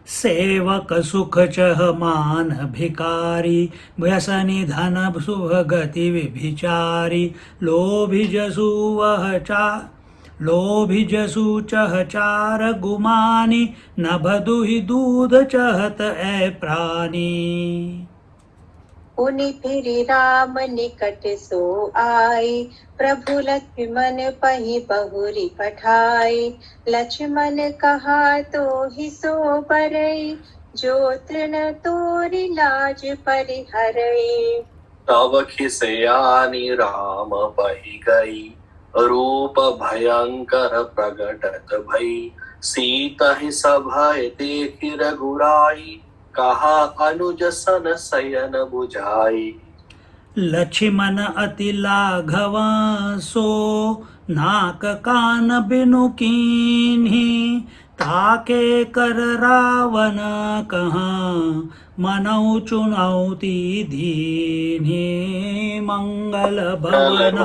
सेवक सुख चह मान भिकारी, व्यसनी धन शुभ गति विभिचारी। लोभी जसु चह चार गुमानी, नभ दुहि दूध चहत ए प्राणी। पुनि फिरि राम निकट सो आई, प्रभु लक्ष्मण पहि बहुरी पठाई। लक्ष्मण कहा तो ही सो बरई, जो तृण तोरि लाज परिहरई। तब खिसयानी राम पहि गई, रूप भयंकर प्रगटत भई। सीतहि सभय देखि रघुराई, कहा अनुज सन शयन बुझाई। लक्ष्मण अति लाघव सो, नाक कान बिनु कीन्ही। ताके कर रावण कहाँ, मनौ चुनौती दीन्ही। मंगल भवन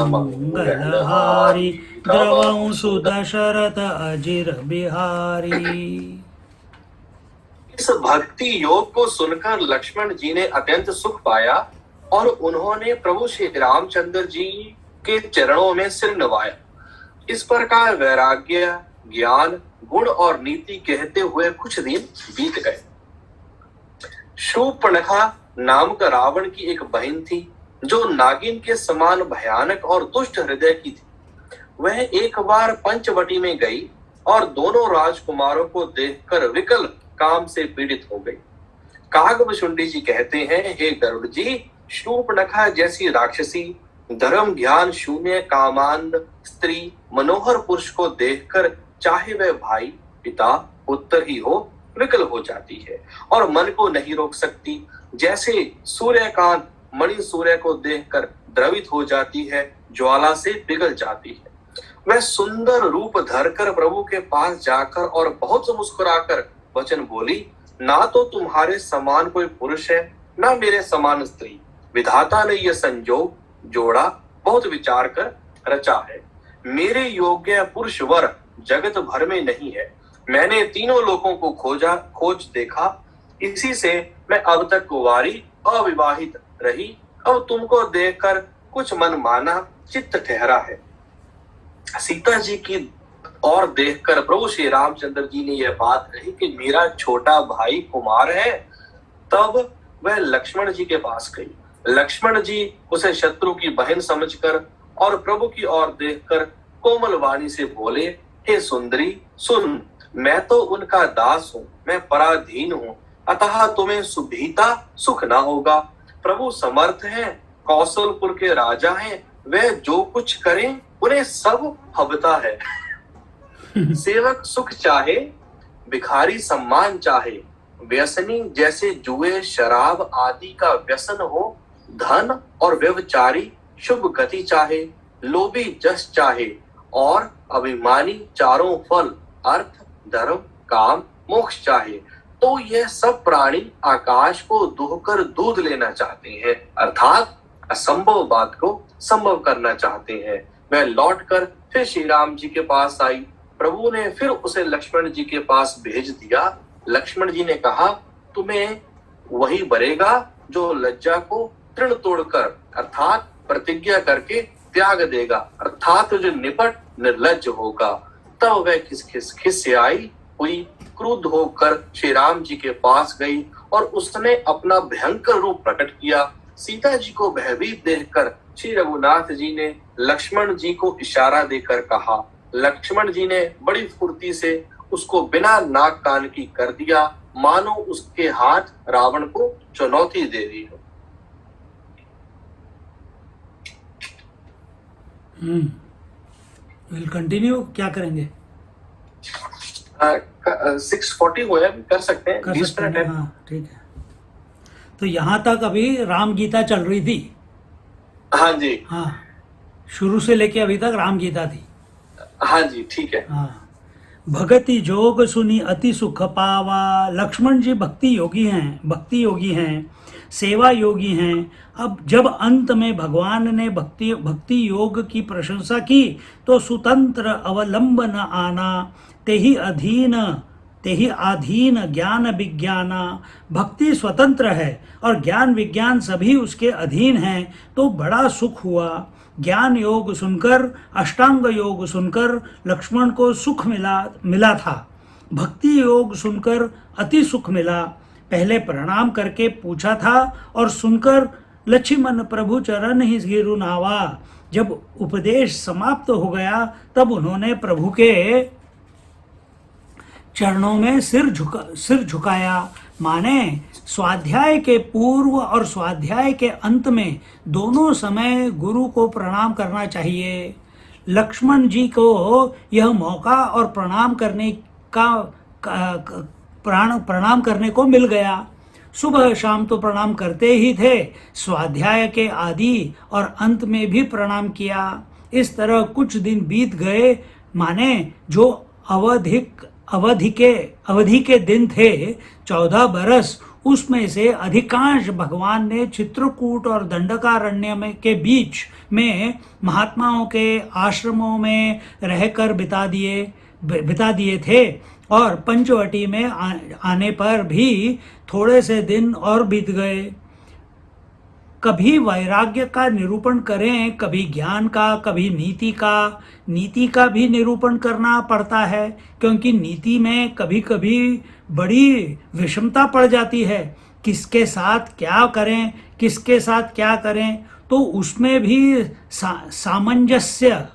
मंगल हारी, द्रवं सुदशरथ अजिर बिहारी। इस भक्ति योग को सुनकर लक्ष्मण जी ने अत्यंत सुख पाया और उन्होंने प्रभु श्री रामचंद्र जी के चरणों में सिर नवाया। इस प्रकार वैराग्य, ज्ञान, गुण और नीति कहते हुए कुछ दिन बीत गए। शूर्पणखा नामक रावण की एक बहन थी, जो नागिन के समान भयानक और दुष्ट हृदय की थी। वह एक बार पंचवटी में गई और दोनों राजकुमारों को देखकर विकल काम से पीड़ित हो गई। कागभशुंडी जी कहते हैं, हे गरुड़ जी, शूर्पणखा जैसी राक्षसी, धर्म ज्ञान शून्य कामांध स्त्री मनोहर पुरुष को देखकर चाहे वह भाई, पिता, पुत्र ही हो, विकल हो जाती है और मन को नहीं रोक सकती। जैसे सूर्यकांत मणि सूर्य को देखकर द्रवित हो जाती है, ज्वाला से पिघल जाती है। वह सुंदर रूप धरकर प्रभु के पास जाकर और बहुत मुस्कुराकर वचन बोली, ना तो तुम्हारे समान कोई पुरुष है, ना मेरे समान स्त्री। विधाता ने यह संजोग जोड़ा बहुत विचार कर रचा है। मेरे योग्य पुरुष वर जगत भर में नहीं है। मैंने तीनों लोगों को खोज देखा, इसी से मैं अब तक कुंवारी अविवाहित रही। अब तुमको देखकर कुछ मन माना चित्त ठहरा है। सीता जी की और देखकर प्रभु श्री रामचंद्र जी ने यह बात कही कि मेरा छोटा भाई कुमार है। तब वह लक्ष्मण जी के पास गई। लक्ष्मण जी उसे शत्रु की बहन समझकर और प्रभु की ओर देखकर कोमल वाणी से बोले, हे सुंदरी सुन, मैं तो उनका दास हूँ, मैं पराधीन हूँ, अतः तुम्हें सुभीता सुख ना होगा। प्रभु समर्थ हैं, कौशलपुर के राजा हैं, वह जो कुछ करें उन्हें सब हबता है। सेवक सुख चाहे, भिखारी सम्मान चाहे, व्यसनी जैसे जुए शराब आदि का व्यसन हो, धन और व्यभिचारी शुभ गति चाहे, लोभी जस चाहे और अभिमानी चारों फल अर्थ धर्म काम मोक्ष चाहे, तो यह सब प्राणी आकाश को दुहकर दूध लेना चाहते हैं, अर्थात असंभव बात को संभव करना चाहते हैं। वह लौटकर फिर श्री राम जी के पास आई। प्रभु ने फिर उसे लक्ष्मण जी के पास भेज दिया। लक्ष्मण जी ने कहा, तुम्हें वही बरेगा जो लज्जा को तृण तोड़कर अर्थात प्रतिज्ञा करके त्याग देगा, अर्थात जो निपट निर्लज्ज होगा। तब वह खिस से आई हुई क्रुद्ध होकर श्री राम जी के पास गई और उसने अपना भयंकर रूप प्रकट किया। सीता जी को भयभीत देखकर श्री रघुनाथ जी ने लक्ष्मण जी को इशारा देकर कहा। लक्ष्मण जी ने बड़ी फुर्ती से उसको बिना नाक कान की कर दिया, मानो उसके हाथ रावण को चुनौती दे दी हो। विल कंटिन्यू, क्या करेंगे? 6:40 हुआ है, कर सकते हैं, कर 20 सकते मिनट हैं, है। हाँ ठीक है। तो यहाँ तक अभी राम गीता चल रही थी। हाँ जी, हाँ, शुरू से लेके अभी तक राम गीता थी। हाँ जी, ठीक है। हाँ, भगति जोग सुनी अति सुख पावा। लक्ष्मण जी भक्ति योगी हैं, सेवा योगी हैं। अब जब अंत में भगवान ने भक्ति योग की प्रशंसा की तो सुतंत्र अवलंबन आना, तेहि आधीन ज्ञान विज्ञाना। भक्ति स्वतंत्र है और ज्ञान विज्ञान सभी उसके अधीन हैं, तो बड़ा सुख हुआ। ज्ञान योग सुनकर, अष्टांग योग सुनकर लक्ष्मण को सुख मिला था। भक्ति योग सुनकर अति सुख मिला। पहले प्रणाम करके पूछा था और सुनकर लक्ष्मण प्रभु चरण ही गिरु नावा। जब उपदेश समाप्त हो गया तब उन्होंने प्रभु के चरणों में सिर झुकाया। माने स्वाध्याय के पूर्व और स्वाध्याय के अंत में दोनों समय गुरु को प्रणाम करना चाहिए। लक्ष्मण जी को यह मौका और प्रणाम करने को मिल गया। सुबह शाम तो प्रणाम करते ही थे, स्वाध्याय के आदि और अंत में भी प्रणाम किया। इस तरह कुछ दिन बीत गए। माने जो अवधि के दिन थे 14 बरस, उसमें से अधिकांश भगवान ने चित्रकूट और दंडकारण्य के बीच में महात्माओं के आश्रमों में रहकर बिता दिए थे और पंचवटी में आने पर भी थोड़े से दिन और बीत गए। कभी वैराग्य का निरूपण करें, कभी ज्ञान का, कभी नीति का भी निरूपण करना पड़ता है, क्योंकि नीति में कभी कभी बड़ी विषमता पड़ जाती है। किसके साथ क्या करें, किसके साथ क्या करें, तो उसमें भी सामंजस्य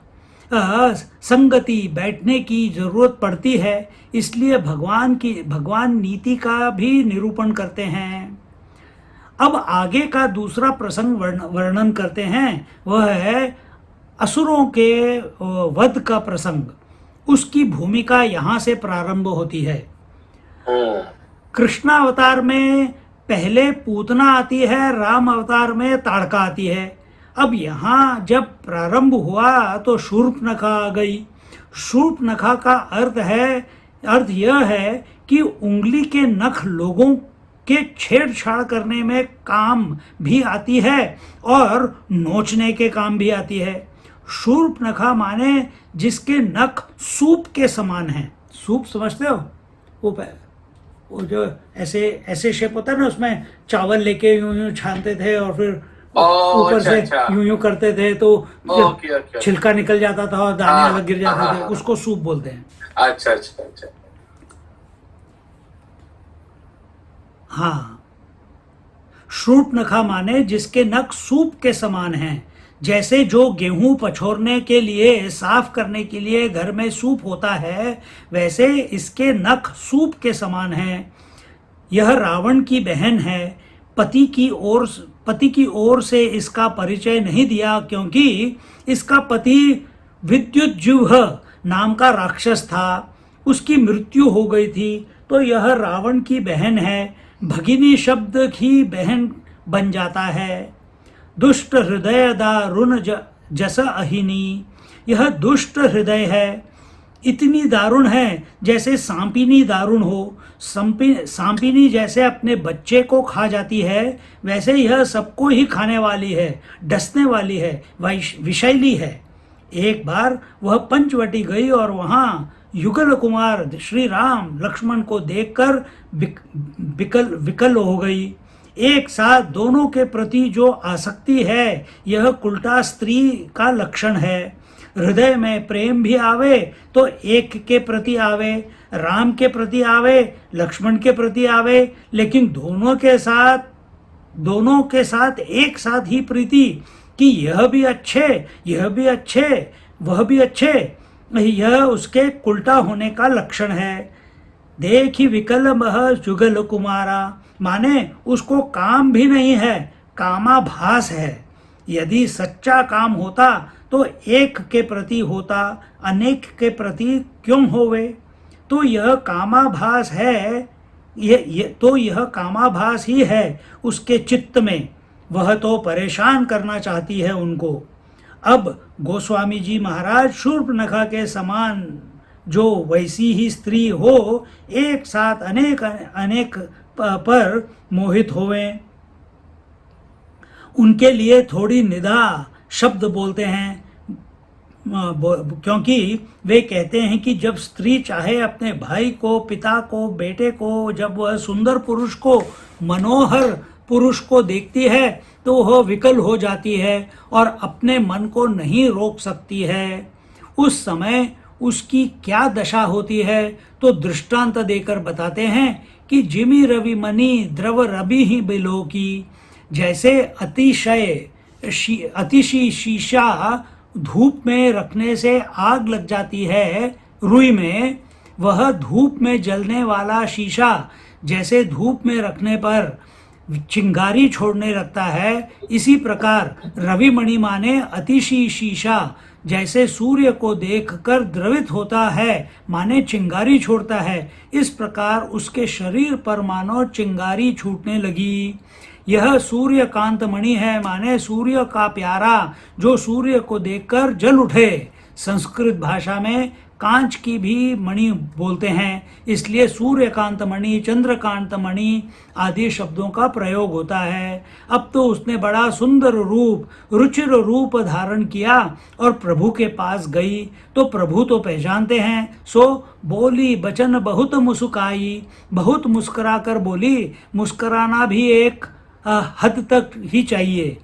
संगति बैठने की जरूरत पड़ती है। इसलिए भगवान नीति का भी निरूपण करते हैं। अब आगे का दूसरा प्रसंग वर्णन करते हैं, वह है असुरों के वध का प्रसंग। उसकी भूमिका यहाँ से प्रारंभ होती है। कृष्णावतार में पहले पूतना आती है, राम अवतार में ताड़का आती है। अब यहाँ जब प्रारंभ हुआ तो शूर्पणखा आ गई। शूर्पणखा का अर्थ यह है कि उंगली के नख लोगों के छेड़छाड़ करने में काम भी आती है और नोचने के काम भी आती है। शूर्पणखा माने जिसके नख सूप के समान हैं। सूप समझते हो? वो जो ऐसे शेप होता है ना, उसमें चावल लेके यूं छानते थे और फिर ऊपर से यूं करते थे तो छिलका निकल जाता था और दाने अलग गिर जाते थे, उसको सूप बोलते हैं। अच्छा। हाँ, शूर्पणखा माने जिसके नख सूप के समान हैं। जैसे जो गेहूं पछोरने के लिए, साफ करने के लिए घर में सूप होता है, वैसे इसके नख सूप के समान हैं। यह रावण की बहन है। पति की ओर से इसका परिचय नहीं दिया, क्योंकि इसका पति विद्युज्जुह नाम का राक्षस था। उसकी मृत्यु हो गई थी, तो यह रावण की बहन है। भगिनी शब्द ही बहन बन जाता है। दुष्ट हृदय दारुण जस अहिनी। यह दुष्ट हृदय है, इतनी दारुण है जैसे सांपिनी दारुण हो। सांपिनी जैसे अपने बच्चे को खा जाती है, वैसे यह सबको ही खाने वाली है, डसने वाली है, विषैली है। एक बार वह पंचवटी गई और वहाँ युगल कुमार श्री राम लक्ष्मण को देखकर विकल हो गई। एक साथ दोनों के प्रति जो आसक्ति है यह कुलटा स्त्री का लक्षण है। हृदय में प्रेम भी आवे तो एक के प्रति आवे, राम के प्रति आवे, लक्ष्मण के प्रति आवे, लेकिन दोनों के साथ एक साथ ही प्रीति कि यह भी अच्छे, वह भी अच्छे, यह उसके उल्टा होने का लक्षण है। देखी विकल मह जुगल कुमारा, माने उसको काम भी नहीं है, कामाभास है। यदि सच्चा काम होता तो एक के प्रति होता, अनेक के प्रति क्यों होवे? तो यह कामाभास है, यह कामाभास ही है उसके चित्त में। वह तो परेशान करना चाहती है उनको। अब गोस्वामी जी महाराज शूर्पणखा के समान जो वैसी ही स्त्री हो, एक साथ अनेक पर मोहित होवें, उनके लिए थोड़ी निदा शब्द बोलते हैं, क्योंकि वे कहते हैं कि जब स्त्री चाहे अपने भाई को, पिता को, बेटे को, जब वह सुंदर पुरुष को, मनोहर पुरुष को देखती है तो वह विकल हो जाती है और अपने मन को नहीं रोक सकती है। उस समय उसकी क्या दशा होती है तो दृष्टांत देकर बताते हैं कि जिमी रवि मणि द्रव रवि ही बिलो की, जैसे अतिशी शीशा धूप में रखने से आग लग जाती है रुई में, वह धूप में जलने वाला शीशा जैसे धूप में रखने पर चिंगारी छोड़ने लगता है, इसी प्रकार रविमणि माने अतिशी शीशा जैसे सूर्य को देखकर द्रवित होता है माने चिंगारी छोड़ता है, इस प्रकार उसके शरीर पर मानो चिंगारी छूटने लगी। यह सूर्यकांत मणि है, माने सूर्य का प्यारा जो सूर्य को देखकर जल उठे। संस्कृत भाषा में कांच की भी मणि बोलते हैं, इसलिए सूर्यकांत मणि, चंद्रकांत मणि आदि शब्दों का प्रयोग होता है। अब तो उसने बड़ा सुंदर रूप, रुचिर रूप धारण किया और प्रभु के पास गई तो प्रभु तो पहचानते हैं, सो बोली बचन बहुत मुस्काई, बहुत मुस्कुरा कर बोली। मुस्कुराना भी एक हद तक ही चाहिए।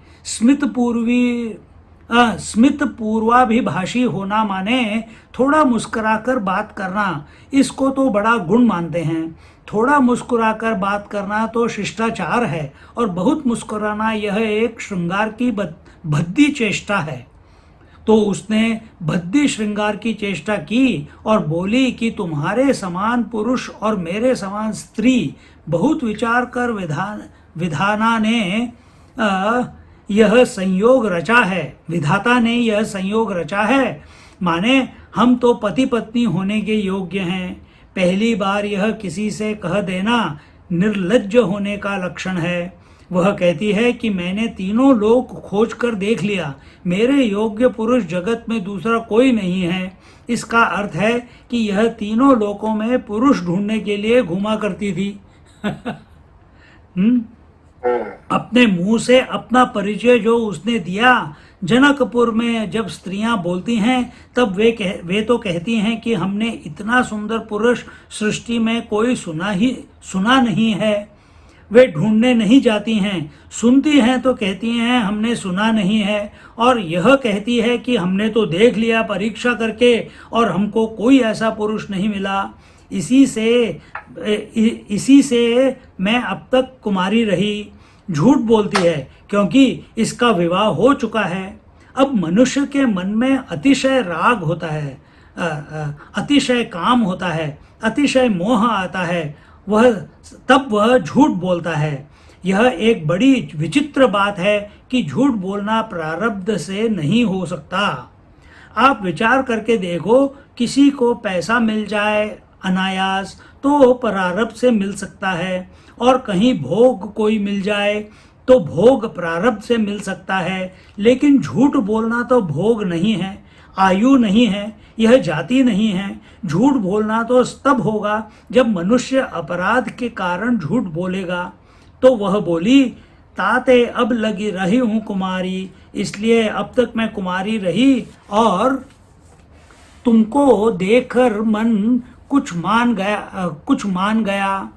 स्मित पूर्वाभिभाषी होना माने थोड़ा मुस्कुराकर बात करना, इसको तो बड़ा गुण मानते हैं। थोड़ा मुस्कुराकर बात करना तो शिष्टाचार है और बहुत मुस्कुराना यह एक श्रृंगार की भद्दी चेष्टा है। तो उसने भद्दी श्रृंगार की चेष्टा की और बोली कि तुम्हारे समान पुरुष और मेरे समान स्त्री बहुत विचार कर विधाना ने यह संयोग रचा है, विधाता ने यह संयोग रचा है, माने हम तो पति पत्नी होने के योग्य हैं। पहली बार यह किसी से कह देना निर्लज्ज होने का लक्षण है। वह कहती है कि मैंने तीनों लोक खोज कर देख लिया, मेरे योग्य पुरुष जगत में दूसरा कोई नहीं है। इसका अर्थ है कि यह तीनों लोकों में पुरुष ढूंढने के लिए घूमा करती थी। अपने मुंह से अपना परिचय जो उसने दिया, जनकपुर में जब स्त्रियां बोलती हैं तब वे तो कहती हैं कि हमने इतना सुंदर पुरुष सृष्टि में कोई सुना नहीं है। वे ढूंढने नहीं जाती हैं, सुनती हैं तो कहती हैं हमने सुना नहीं है, और यह कहती है कि हमने तो देख लिया परीक्षा करके और हमको कोई ऐसा पुरुष नहीं मिला। इसी से मैं अब तक कुमारी रही। झूठ बोलती है क्योंकि इसका विवाह हो चुका है। अब मनुष्य के मन में अतिशय राग होता है, अतिशय काम होता है, अतिशय मोह आता है, तब वह झूठ बोलता है। यह एक बड़ी विचित्र बात है कि झूठ बोलना प्रारब्ध से नहीं हो सकता। आप विचार करके देखो, किसी को पैसा मिल जाए अनायास तो प्रारब्ध से मिल सकता है, और कहीं भोग कोई मिल जाए तो भोग प्रारब्ध से मिल सकता है, लेकिन झूठ बोलना तो भोग नहीं है, आयु नहीं है, यह जाति नहीं है। झूठ बोलना तो तब होगा जब मनुष्य अपराध के कारण झूठ बोलेगा। तो वह बोली, ताते अब लगी रही हूँ कुमारी, इसलिए अब तक मैं कुमारी रही और तुमको देखकर मन कुछ मान गया।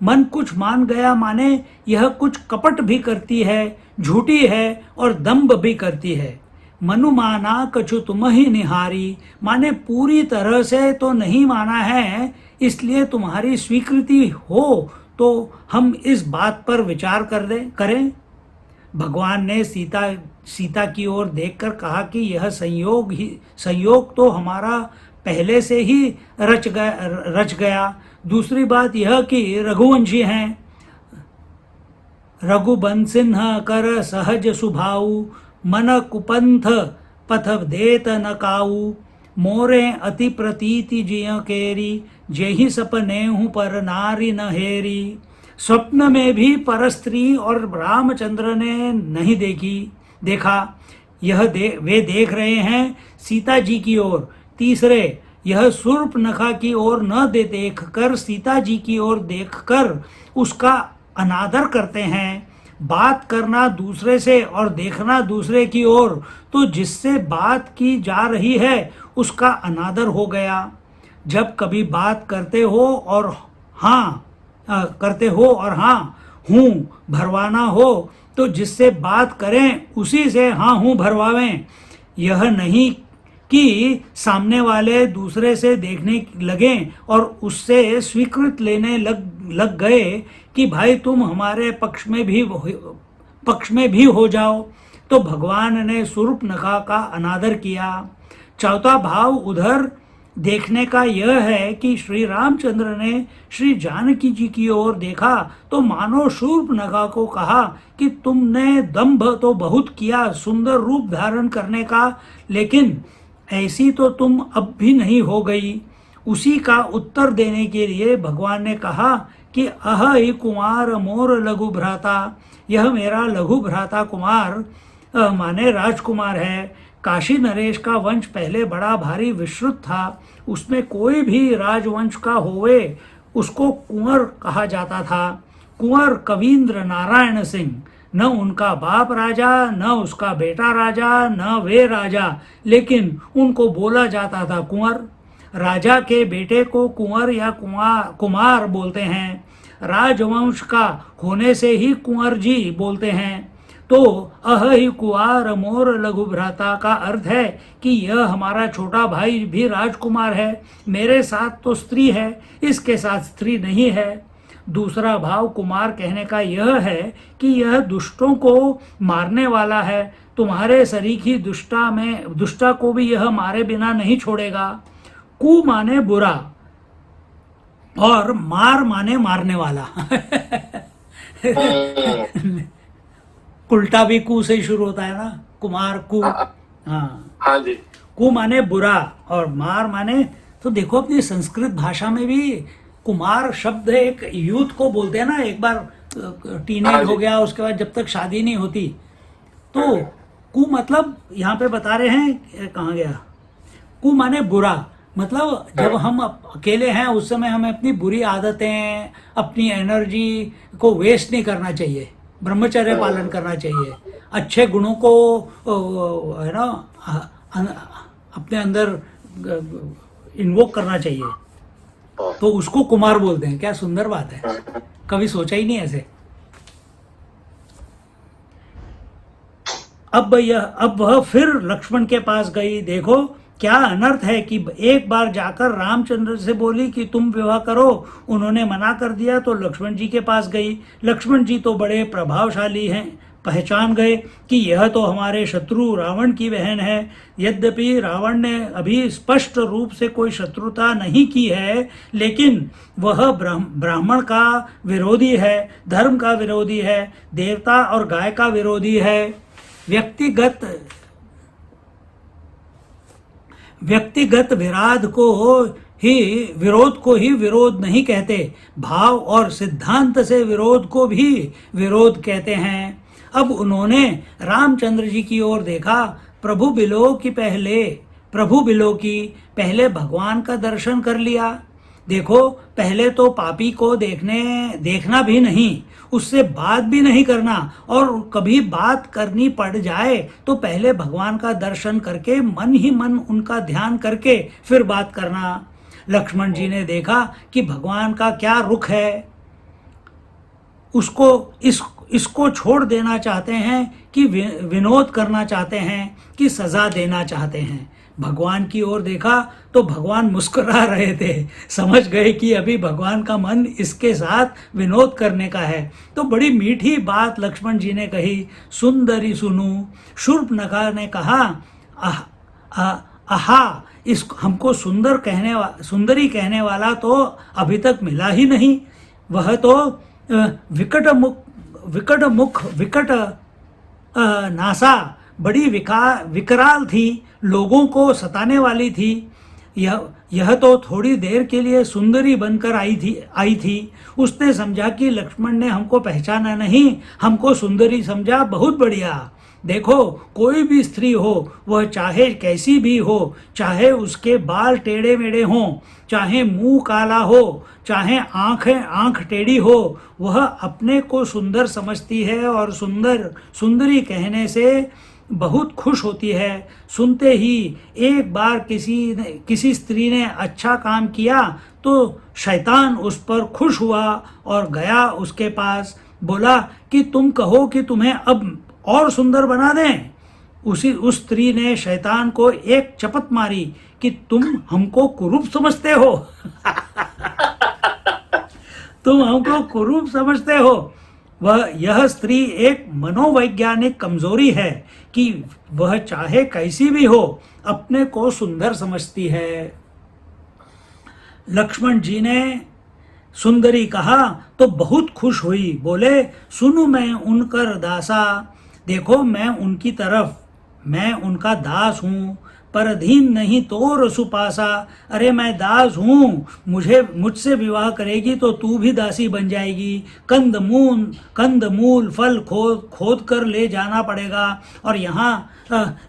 मन कुछ मान गया माने यह कुछ कपट भी करती है, झूठी है और दंभ भी करती है। मनु माना कछु तुम ही निहारी, माने पूरी तरह से तो नहीं माना है, इसलिए तुम्हारी स्वीकृति हो तो हम इस बात पर विचार करें। भगवान ने सीता की ओर देखकर कहा कि यह संयोग तो हमारा पहले से ही रच गया। दूसरी बात यह कि रघुवंशी हैं, रघुबंसिन्ह कर सहज सुभाऊ, मन कुपंथ पथ देत न काऊ, मोरे अति प्रतीति जिय केरी, जेहि सपने हूँ पर नारी न हेरी। स्वप्न में भी पर स्त्री और रामचंद्र ने नहीं देखा। वे देख रहे हैं सीता जी की ओर। तीसरे, यह शूर्पणखा की ओर न देखकर सीता जी की ओर देखकर उसका अनादर करते हैं। बात करना दूसरे से और देखना दूसरे की ओर, तो जिससे बात की जा रही है उसका अनादर हो गया। जब कभी बात करते हो और हाँ हूँ भरवाना हो तो जिससे बात करें उसी से हाँ हूँ भरवावें। यह नहीं कि सामने वाले दूसरे से देखने लगें और उससे स्वीकृत लेने लग गए कि भाई तुम हमारे पक्ष में भी हो जाओ। तो भगवान ने शूर्पणखा का अनादर किया। चौथा भाव उधर देखने का यह है कि श्री रामचंद्र ने श्री जानकी जी की ओर देखा तो मानो शूर्पणखा को कहा कि तुमने दंभ तो बहुत किया सुंदर रूप धारण करने का, लेकिन ऐसी तो तुम अब भी नहीं हो गई। उसी का उत्तर देने के लिए भगवान ने कहा कि अहि कुमार मोर लघु भ्राता, यह मेरा लघु भ्राता कुमार माने राजकुमार है। काशी नरेश का वंश पहले बड़ा भारी विस्तृत था, उसमें कोई भी राजवंश का होवे उसको कुंवर कहा जाता था। कुंवर कवींद्र नारायण सिंह, न उनका बाप राजा न उसका बेटा राजा न वे राजा, लेकिन उनको बोला जाता था कुंवर। राजा के बेटे को कुंवर या कुमार बोलते हैं। राजवंश का होने से ही कुंवर जी बोलते हैं। तो अहि कुआर मोर लघु भ्राता का अर्थ है कि यह हमारा छोटा भाई भी राजकुमार है। मेरे साथ तो स्त्री है, इसके साथ स्त्री नहीं है। दूसरा भाव कुमार कहने का यह है कि यह दुष्टों को मारने वाला है। तुम्हारे सरीखी दुष्टा को भी यह मारे बिना नहीं छोड़ेगा। कु माने बुरा और मार माने मारने वाला। उल्टा भी कु से ही शुरू होता है ना, कुमार कु। हाँ जी। कु माने बुरा और मार माने, तो देखो अपनी संस्कृत भाषा में भी कुमार शब्द एक यूथ को बोलते हैं ना। एक बार टीनेज हो गया उसके बाद जब तक शादी नहीं होती, तो कु मतलब यहाँ पे बता रहे हैं, कहाँ गया, कु माने बुरा। मतलब जब हम अकेले हैं उस समय हमें अपनी बुरी आदतें, अपनी एनर्जी को वेस्ट नहीं करना चाहिए, ब्रह्मचर्य पालन करना चाहिए, अच्छे गुणों को है ना अपने अंदर इन्वोक करना चाहिए। तो उसको कुमार बोलते हैं। क्या सुंदर बात है, कभी सोचा ही नहीं ऐसे। अब वह फिर लक्ष्मण के पास गई। देखो क्या अनर्थ है कि एक बार जाकर रामचंद्र से बोली कि तुम विवाह करो, उन्होंने मना कर दिया तो लक्ष्मण जी के पास गई। लक्ष्मण जी तो बड़े प्रभावशाली हैं, पहचान गए कि यह तो हमारे शत्रु रावण की बहन है। यद्यपि रावण ने अभी स्पष्ट रूप से कोई शत्रुता नहीं की है, लेकिन वह ब्राह्मण का विरोधी है, धर्म का विरोधी है, देवता और गाय का विरोधी है। व्यक्तिगत विरोध को ही विरोध नहीं कहते, भाव और सिद्धांत से विरोध को भी विरोध कहते हैं। अब उन्होंने रामचंद्र जी की ओर देखा। प्रभु बिलो की पहले भगवान का दर्शन कर लिया। देखो, पहले तो पापी को देखना भी नहीं, उससे बात भी नहीं करना, और कभी बात करनी पड़ जाए तो पहले भगवान का दर्शन करके मन ही मन उनका ध्यान करके फिर बात करना। लक्ष्मण जी ने देखा कि भगवान का क्या रुख है, उसको इसको छोड़ देना चाहते हैं कि विनोद करना चाहते हैं कि सजा देना चाहते हैं। भगवान की ओर देखा तो भगवान मुस्कुरा रहे थे, समझ गए कि अभी भगवान का मन इसके साथ विनोद करने का है। तो बड़ी मीठी बात लक्ष्मण जी ने कही, सुंदरी सुनू। शूर्पणखा ने कहा, आहा, इस हमको सुंदरी कहने वाला तो अभी तक मिला ही नहीं। वह तो विकट नासा, बड़ी विकराल थी, लोगों को सताने वाली थी। यह तो थोड़ी देर के लिए सुंदरी बनकर आई थी। उसने समझा कि लक्ष्मण ने हमको पहचाना नहीं, हमको सुंदरी समझा। बहुत बढ़िया। देखो, कोई भी स्त्री हो, वह चाहे कैसी भी हो, चाहे उसके बाल टेढ़े मेढ़े हों, चाहे मुंह काला हो, चाहे आंख टेढ़ी हो, वह अपने को सुंदर समझती है और सुंदरी कहने से बहुत खुश होती है। सुनते ही एक बार किसी स्त्री ने अच्छा काम किया तो शैतान उस पर खुश हुआ और गया उसके पास, बोला कि तुम कहो कि तुम्हें अब और सुंदर बना दें। उस स्त्री ने शैतान को एक चपत मारी कि तुम हमको कुरूप समझते हो। तुम हमको कुरूप समझते हो। यह स्त्री एक मनोवैज्ञानिक कमजोरी है कि वह चाहे कैसी भी हो, अपने को सुंदर समझती है। लक्ष्मण जी ने सुंदरी कहा तो बहुत खुश हुई, बोले, सुनो मैं उनकर दासा। देखो, मैं उनका दास हूँ, परधीन नहीं तो रसुपासा। अरे मैं दास हूँ, मुझसे विवाह करेगी तो तू भी दासी बन जाएगी। कंदमूल फल खोद कर ले जाना पड़ेगा और यहाँ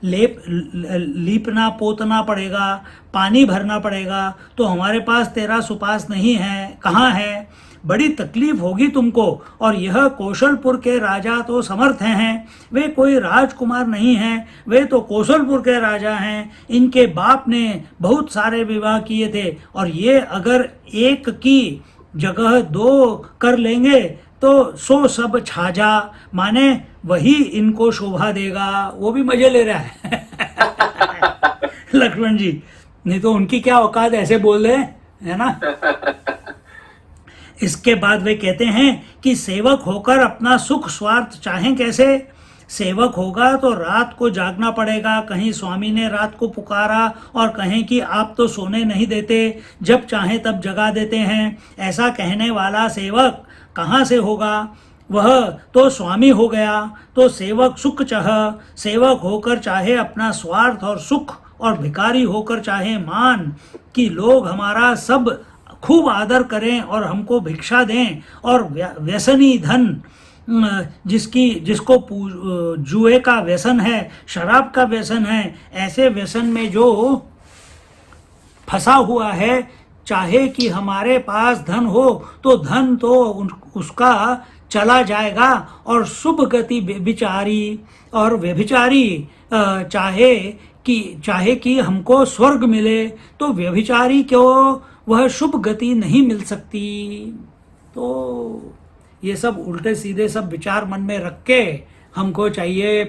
लीपना पोतना पड़ेगा, पानी भरना पड़ेगा, तो हमारे पास तेरा सुपास नहीं है, कहाँ है? बड़ी तकलीफ होगी तुमको। और यह कौशलपुर के राजा तो समर्थ हैं, वे कोई राजकुमार नहीं हैं, वे तो कौशलपुर के राजा हैं। इनके बाप ने बहुत सारे विवाह किए थे और ये अगर एक की जगह 2 कर लेंगे तो 100 सब छाजा, माने वही इनको शोभा देगा। वो भी मजे ले रहा है लक्ष्मण जी, नहीं तो उनकी क्या औकात ऐसे बोल रहे हैं, है ना। इसके बाद वे कहते हैं कि सेवक होकर अपना सुख स्वार्थ चाहें कैसे? सेवक होगा तो रात को जागना पड़ेगा, कहीं स्वामी ने रात को पुकारा और कहें कि आप तो सोने नहीं देते, जब चाहे तब जगा देते हैं, ऐसा कहने वाला सेवक कहाँ से होगा? वह तो स्वामी हो गया। तो सेवक सुख चाह, सेवक होकर चाहे अपना स्वार्थ और सुख, और भिखारी होकर चाहे मान कि लोग हमारा सब खूब आदर करें और हमको भिक्षा दें। और व्यसनी धन, जिसको जुए का व्यसन है, शराब का व्यसन है, ऐसे व्यसन में जो फंसा हुआ है, चाहे कि हमारे पास धन हो तो धन तो उसका चला जाएगा। और शुभ गति व्यभिचारी, और व्यभिचारी चाहे कि हमको स्वर्ग मिले तो व्यभिचारी को वह शुभ गति नहीं मिल सकती। तो ये सब उल्टे सीधे सब विचार मन में रख के हमको चाहिए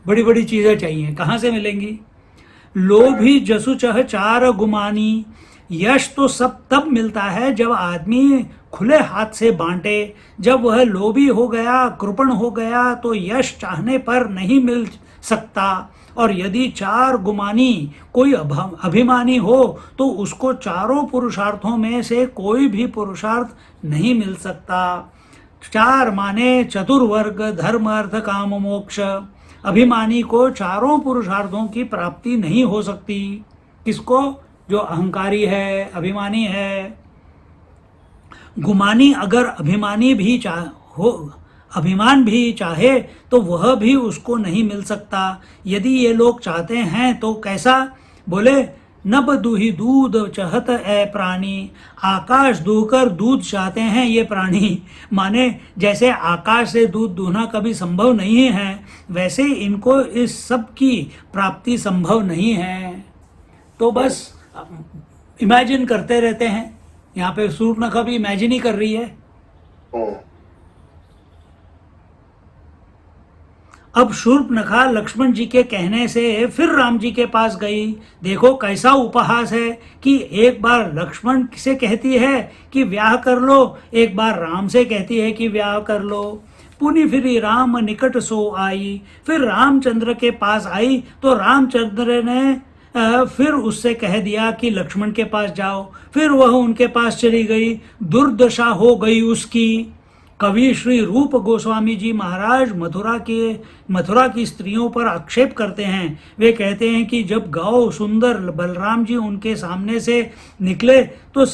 बड़ी बड़ी चीजें चाहिए। कहाँ से मिलेंगी? लोभी जसु चह चार गुमानी। यश तो सब तब मिलता है जब आदमी खुले हाथ से बांटे। जब वह लोभी हो गया, कृपण हो गया, तो यश चाहने पर नहीं मिल सकता। और यदि 4 गुमानी कोई अभिमानी हो तो उसको चारों पुरुषार्थों में से कोई भी पुरुषार्थ नहीं मिल सकता। 4 माने चतुर्वर्ग, धर्म अर्थ काम मोक्ष। अभिमानी को चारों पुरुषार्थों की प्राप्ति नहीं हो सकती। किसको? जो अहंकारी है, अभिमानी है। गुमानी अगर अभिमान भी चाहे तो वह भी उसको नहीं मिल सकता। यदि ये लोग चाहते हैं तो कैसा? बोले नभ दूही दूध चहत ए प्राणी, आकाश दूहकर दूध चाहते हैं ये प्राणी। माने जैसे आकाश से दूध दूहना कभी संभव नहीं है, वैसे इनको इस सब की प्राप्ति संभव नहीं है। तो बस इमेजिन करते रहते हैं। यहाँ पे शूर्पणखा भी इमेजिन ही कर रही है। अब शूर्पणखा लक्ष्मण जी के कहने से फिर राम जी के पास गई। देखो कैसा उपहास है कि एक बार लक्ष्मण से कहती है कि ब्याह कर लो, एक बार राम से कहती है कि ब्याह कर लो। पुनि फिर राम निकट सो आई, फिर रामचंद्र के पास आई तो रामचंद्र ने फिर उससे कह दिया कि लक्ष्मण के पास जाओ। फिर वह उनके पास चली गई। दुर्दशा हो गई उसकी। कवि श्री रूप गोस्वामी जी महाराज मथुरा की स्त्रियों पर आक्षेप करते हैं। वे कहते हैं कि जब गौ सुंदर बलराम जी उनके सामने से निकले तो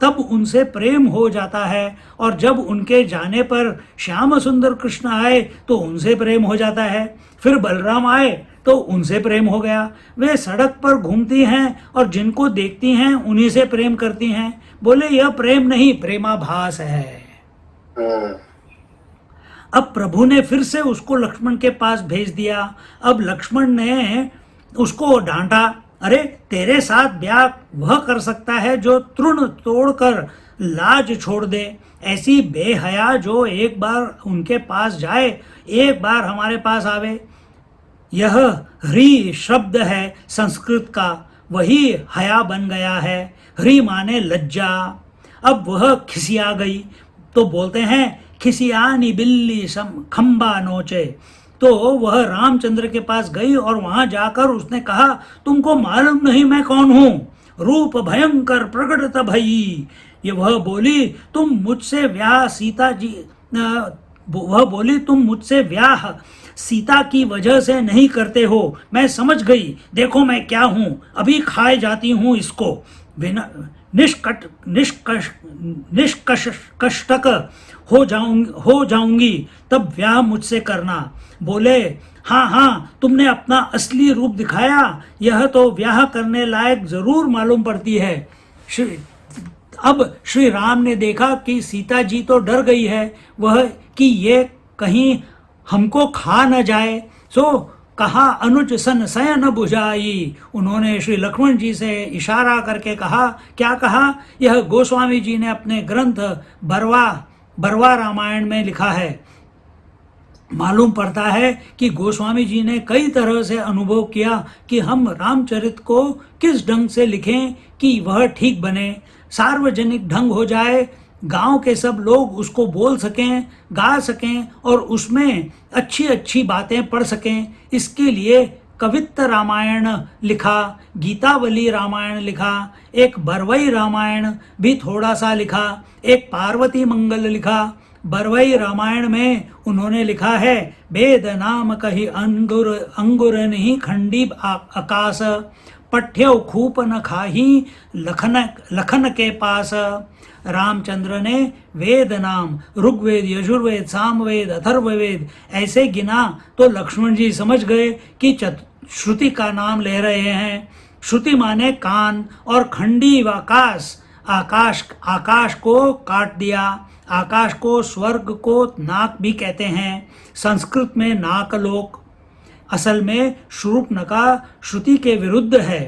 तब उनसे प्रेम हो जाता है, और जब उनके जाने पर श्याम सुंदर कृष्ण आए तो उनसे प्रेम हो जाता है। फिर बलराम आए तो उनसे प्रेम हो गया। वे सड़क पर घूमती हैं और जिनको देखती हैं उन्हीं से प्रेम करती हैं। बोले यह प्रेम नहीं, प्रेमाभास है। अब प्रभु ने फिर से उसको लक्ष्मण के पास भेज दिया। अब लक्ष्मण ने उसको डांटा, अरे तेरे साथ ब्याह वह कर सकता है जो तृण तोड़कर लाज छोड़ दे। ऐसी बेहया जो एक बार उनके पास जाए, एक बार हमारे पास आवे। यह ह्री शब्द है संस्कृत का, वही हया बन गया है। ह्री माने लज्जा। अब वह खिसिया गई तो बोलते हैं खिसियानी बिल्ली खंबा नोचे। तो वह रामचंद्र के पास गई और वहां जाकर उसने कहा, तुमको मालूम नहीं मैं कौन हूं? रूप भयंकर प्रकटत भई। ये वह बोली तुम मुझसे व्याह सीता की वजह से नहीं करते हो। मैं समझ गई, देखो मैं क्या हूं, अभी खाए जाती हूं इसको। बिना निष्कष्टक हो जाऊंगी तब ब्याह मुझसे करना। बोले हाँ हाँ, तुमने अपना असली रूप दिखाया, यह तो ब्याह करने लायक जरूर मालूम पड़ती है। अब श्री राम ने देखा कि सीता जी तो डर गई है, वह कि ये कहीं हमको खा न जाए, सो कहा अनुज सन सयन बुझाई। उन्होंने श्री लक्ष्मण जी से इशारा करके कहा, क्या कहा? यह गोस्वामी जी ने अपने ग्रंथ बरवा रामायण में लिखा है। मालूम पड़ता है कि गोस्वामी जी ने कई तरह से अनुभव किया कि हम रामचरित को किस ढंग से लिखें कि वह ठीक बने, सार्वजनिक ढंग हो जाए, गांव के सब लोग उसको बोल सकें, गा सकें और उसमें अच्छी अच्छी बातें पढ़ सकें। इसके लिए कवित्त रामायण लिखा, गीतावली रामायण लिखा, एक बरवई रामायण भी थोड़ा सा लिखा, एक पार्वती मंगल लिखा। बरवई रामायण में उन्होंने लिखा है, वेद नाम कही अंगुर नहीं खंडी आकाश, पठ्यो खूप न खाही लखन के पास। रामचंद्र ने वेद नाम ऋग्वेद, यजुर्वेद, सामवेद, अथर्ववेद ऐसे गिना तो लक्ष्मण जी समझ गए कि श्रुति का नाम ले रहे हैं। श्रुति माने कान, और खंडी व आकाश को काट दिया। आकाश को स्वर्ग को नाक भी कहते हैं, संस्कृत में नाकलोक। असल में शूर्पणखा श्रुति के विरुद्ध है,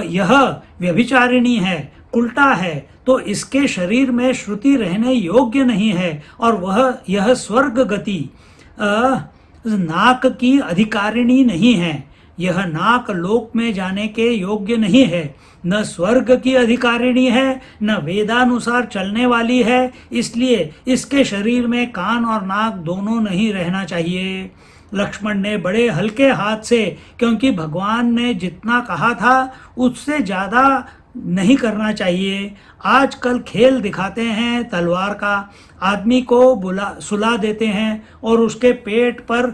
यह व्यभिचारिणी है, उल्टा है, तो इसके शरीर में श्रुति रहने योग्य नहीं है, और यह स्वर्ग गति नाक की अधिकारिणी नहीं है। यह नाक लोक में जाने के योग्य नहीं है, न स्वर्ग की अधिकारिणी है, न वेदानुसार चलने वाली है। इसलिए इसके शरीर में कान और नाक दोनों नहीं रहना चाहिए। लक्ष्मण ने बड़े हल्के हाथ से, क्योंकि भगवान ने जितना कहा था उससे ज़्यादा नहीं करना चाहिए। आजकल खेल दिखाते हैं तलवार का, आदमी को सुला देते हैं और उसके पेट पर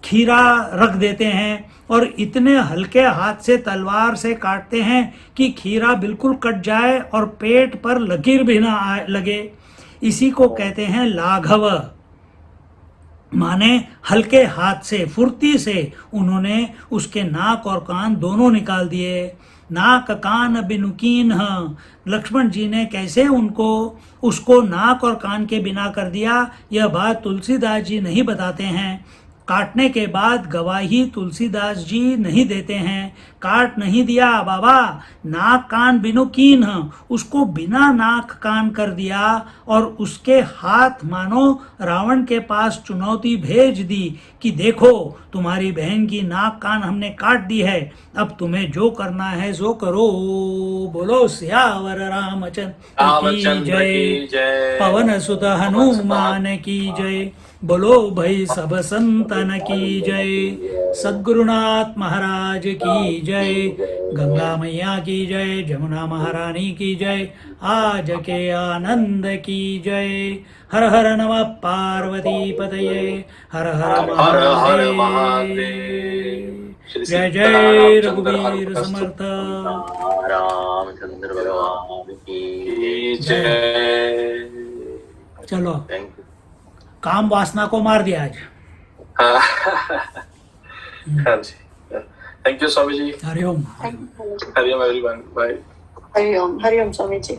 खीरा रख देते हैं, और इतने हल्के हाथ से तलवार से काटते हैं कि खीरा बिल्कुल कट जाए और पेट पर लकीर भी ना लगे। इसी को कहते हैं लाघव। माने हल्के हाथ से फुर्ती से उन्होंने उसके नाक और कान दोनों निकाल दिए। नाक कान बिनुकीन, लक्ष्मण जी ने कैसे उसको नाक और कान के बिना कर दिया, यह बात तुलसीदास जी नहीं बताते हैं। काटने के बाद गवाही तुलसीदास जी नहीं देते हैं। काट नहीं दिया बाबा, नाक कान बिनु कीन, उसको बिना नाक कान कर दिया और उसके हाथ मानो रावण के पास चुनौती भेज दी कि देखो तुम्हारी बहन की नाक कान हमने काट दी है, अब तुम्हें जो करना है सो करो। बोलो सियावर रामचंद्र की जय, पवन सुत हनुमान की जय। बोलो भाई सब संतन की जय, सद्गुरुनाथ महाराज की जय, गंगा मैया की जय, जमुना महारानी की जय, आज के आनंद की जय। हर हर नमः पार्वती पतये, हर हर महादेव। जय जय रघुवीर समर्थ। रामचंद्र भगवान की जय। चलो, थैंक यू। काम वासना को मार दिया आज। हाँ जी, थैंक यू स्वामी जी। हरिओम। हरिओम एवरीवन, बाय। हरिओम हरिओम स्वामी जी।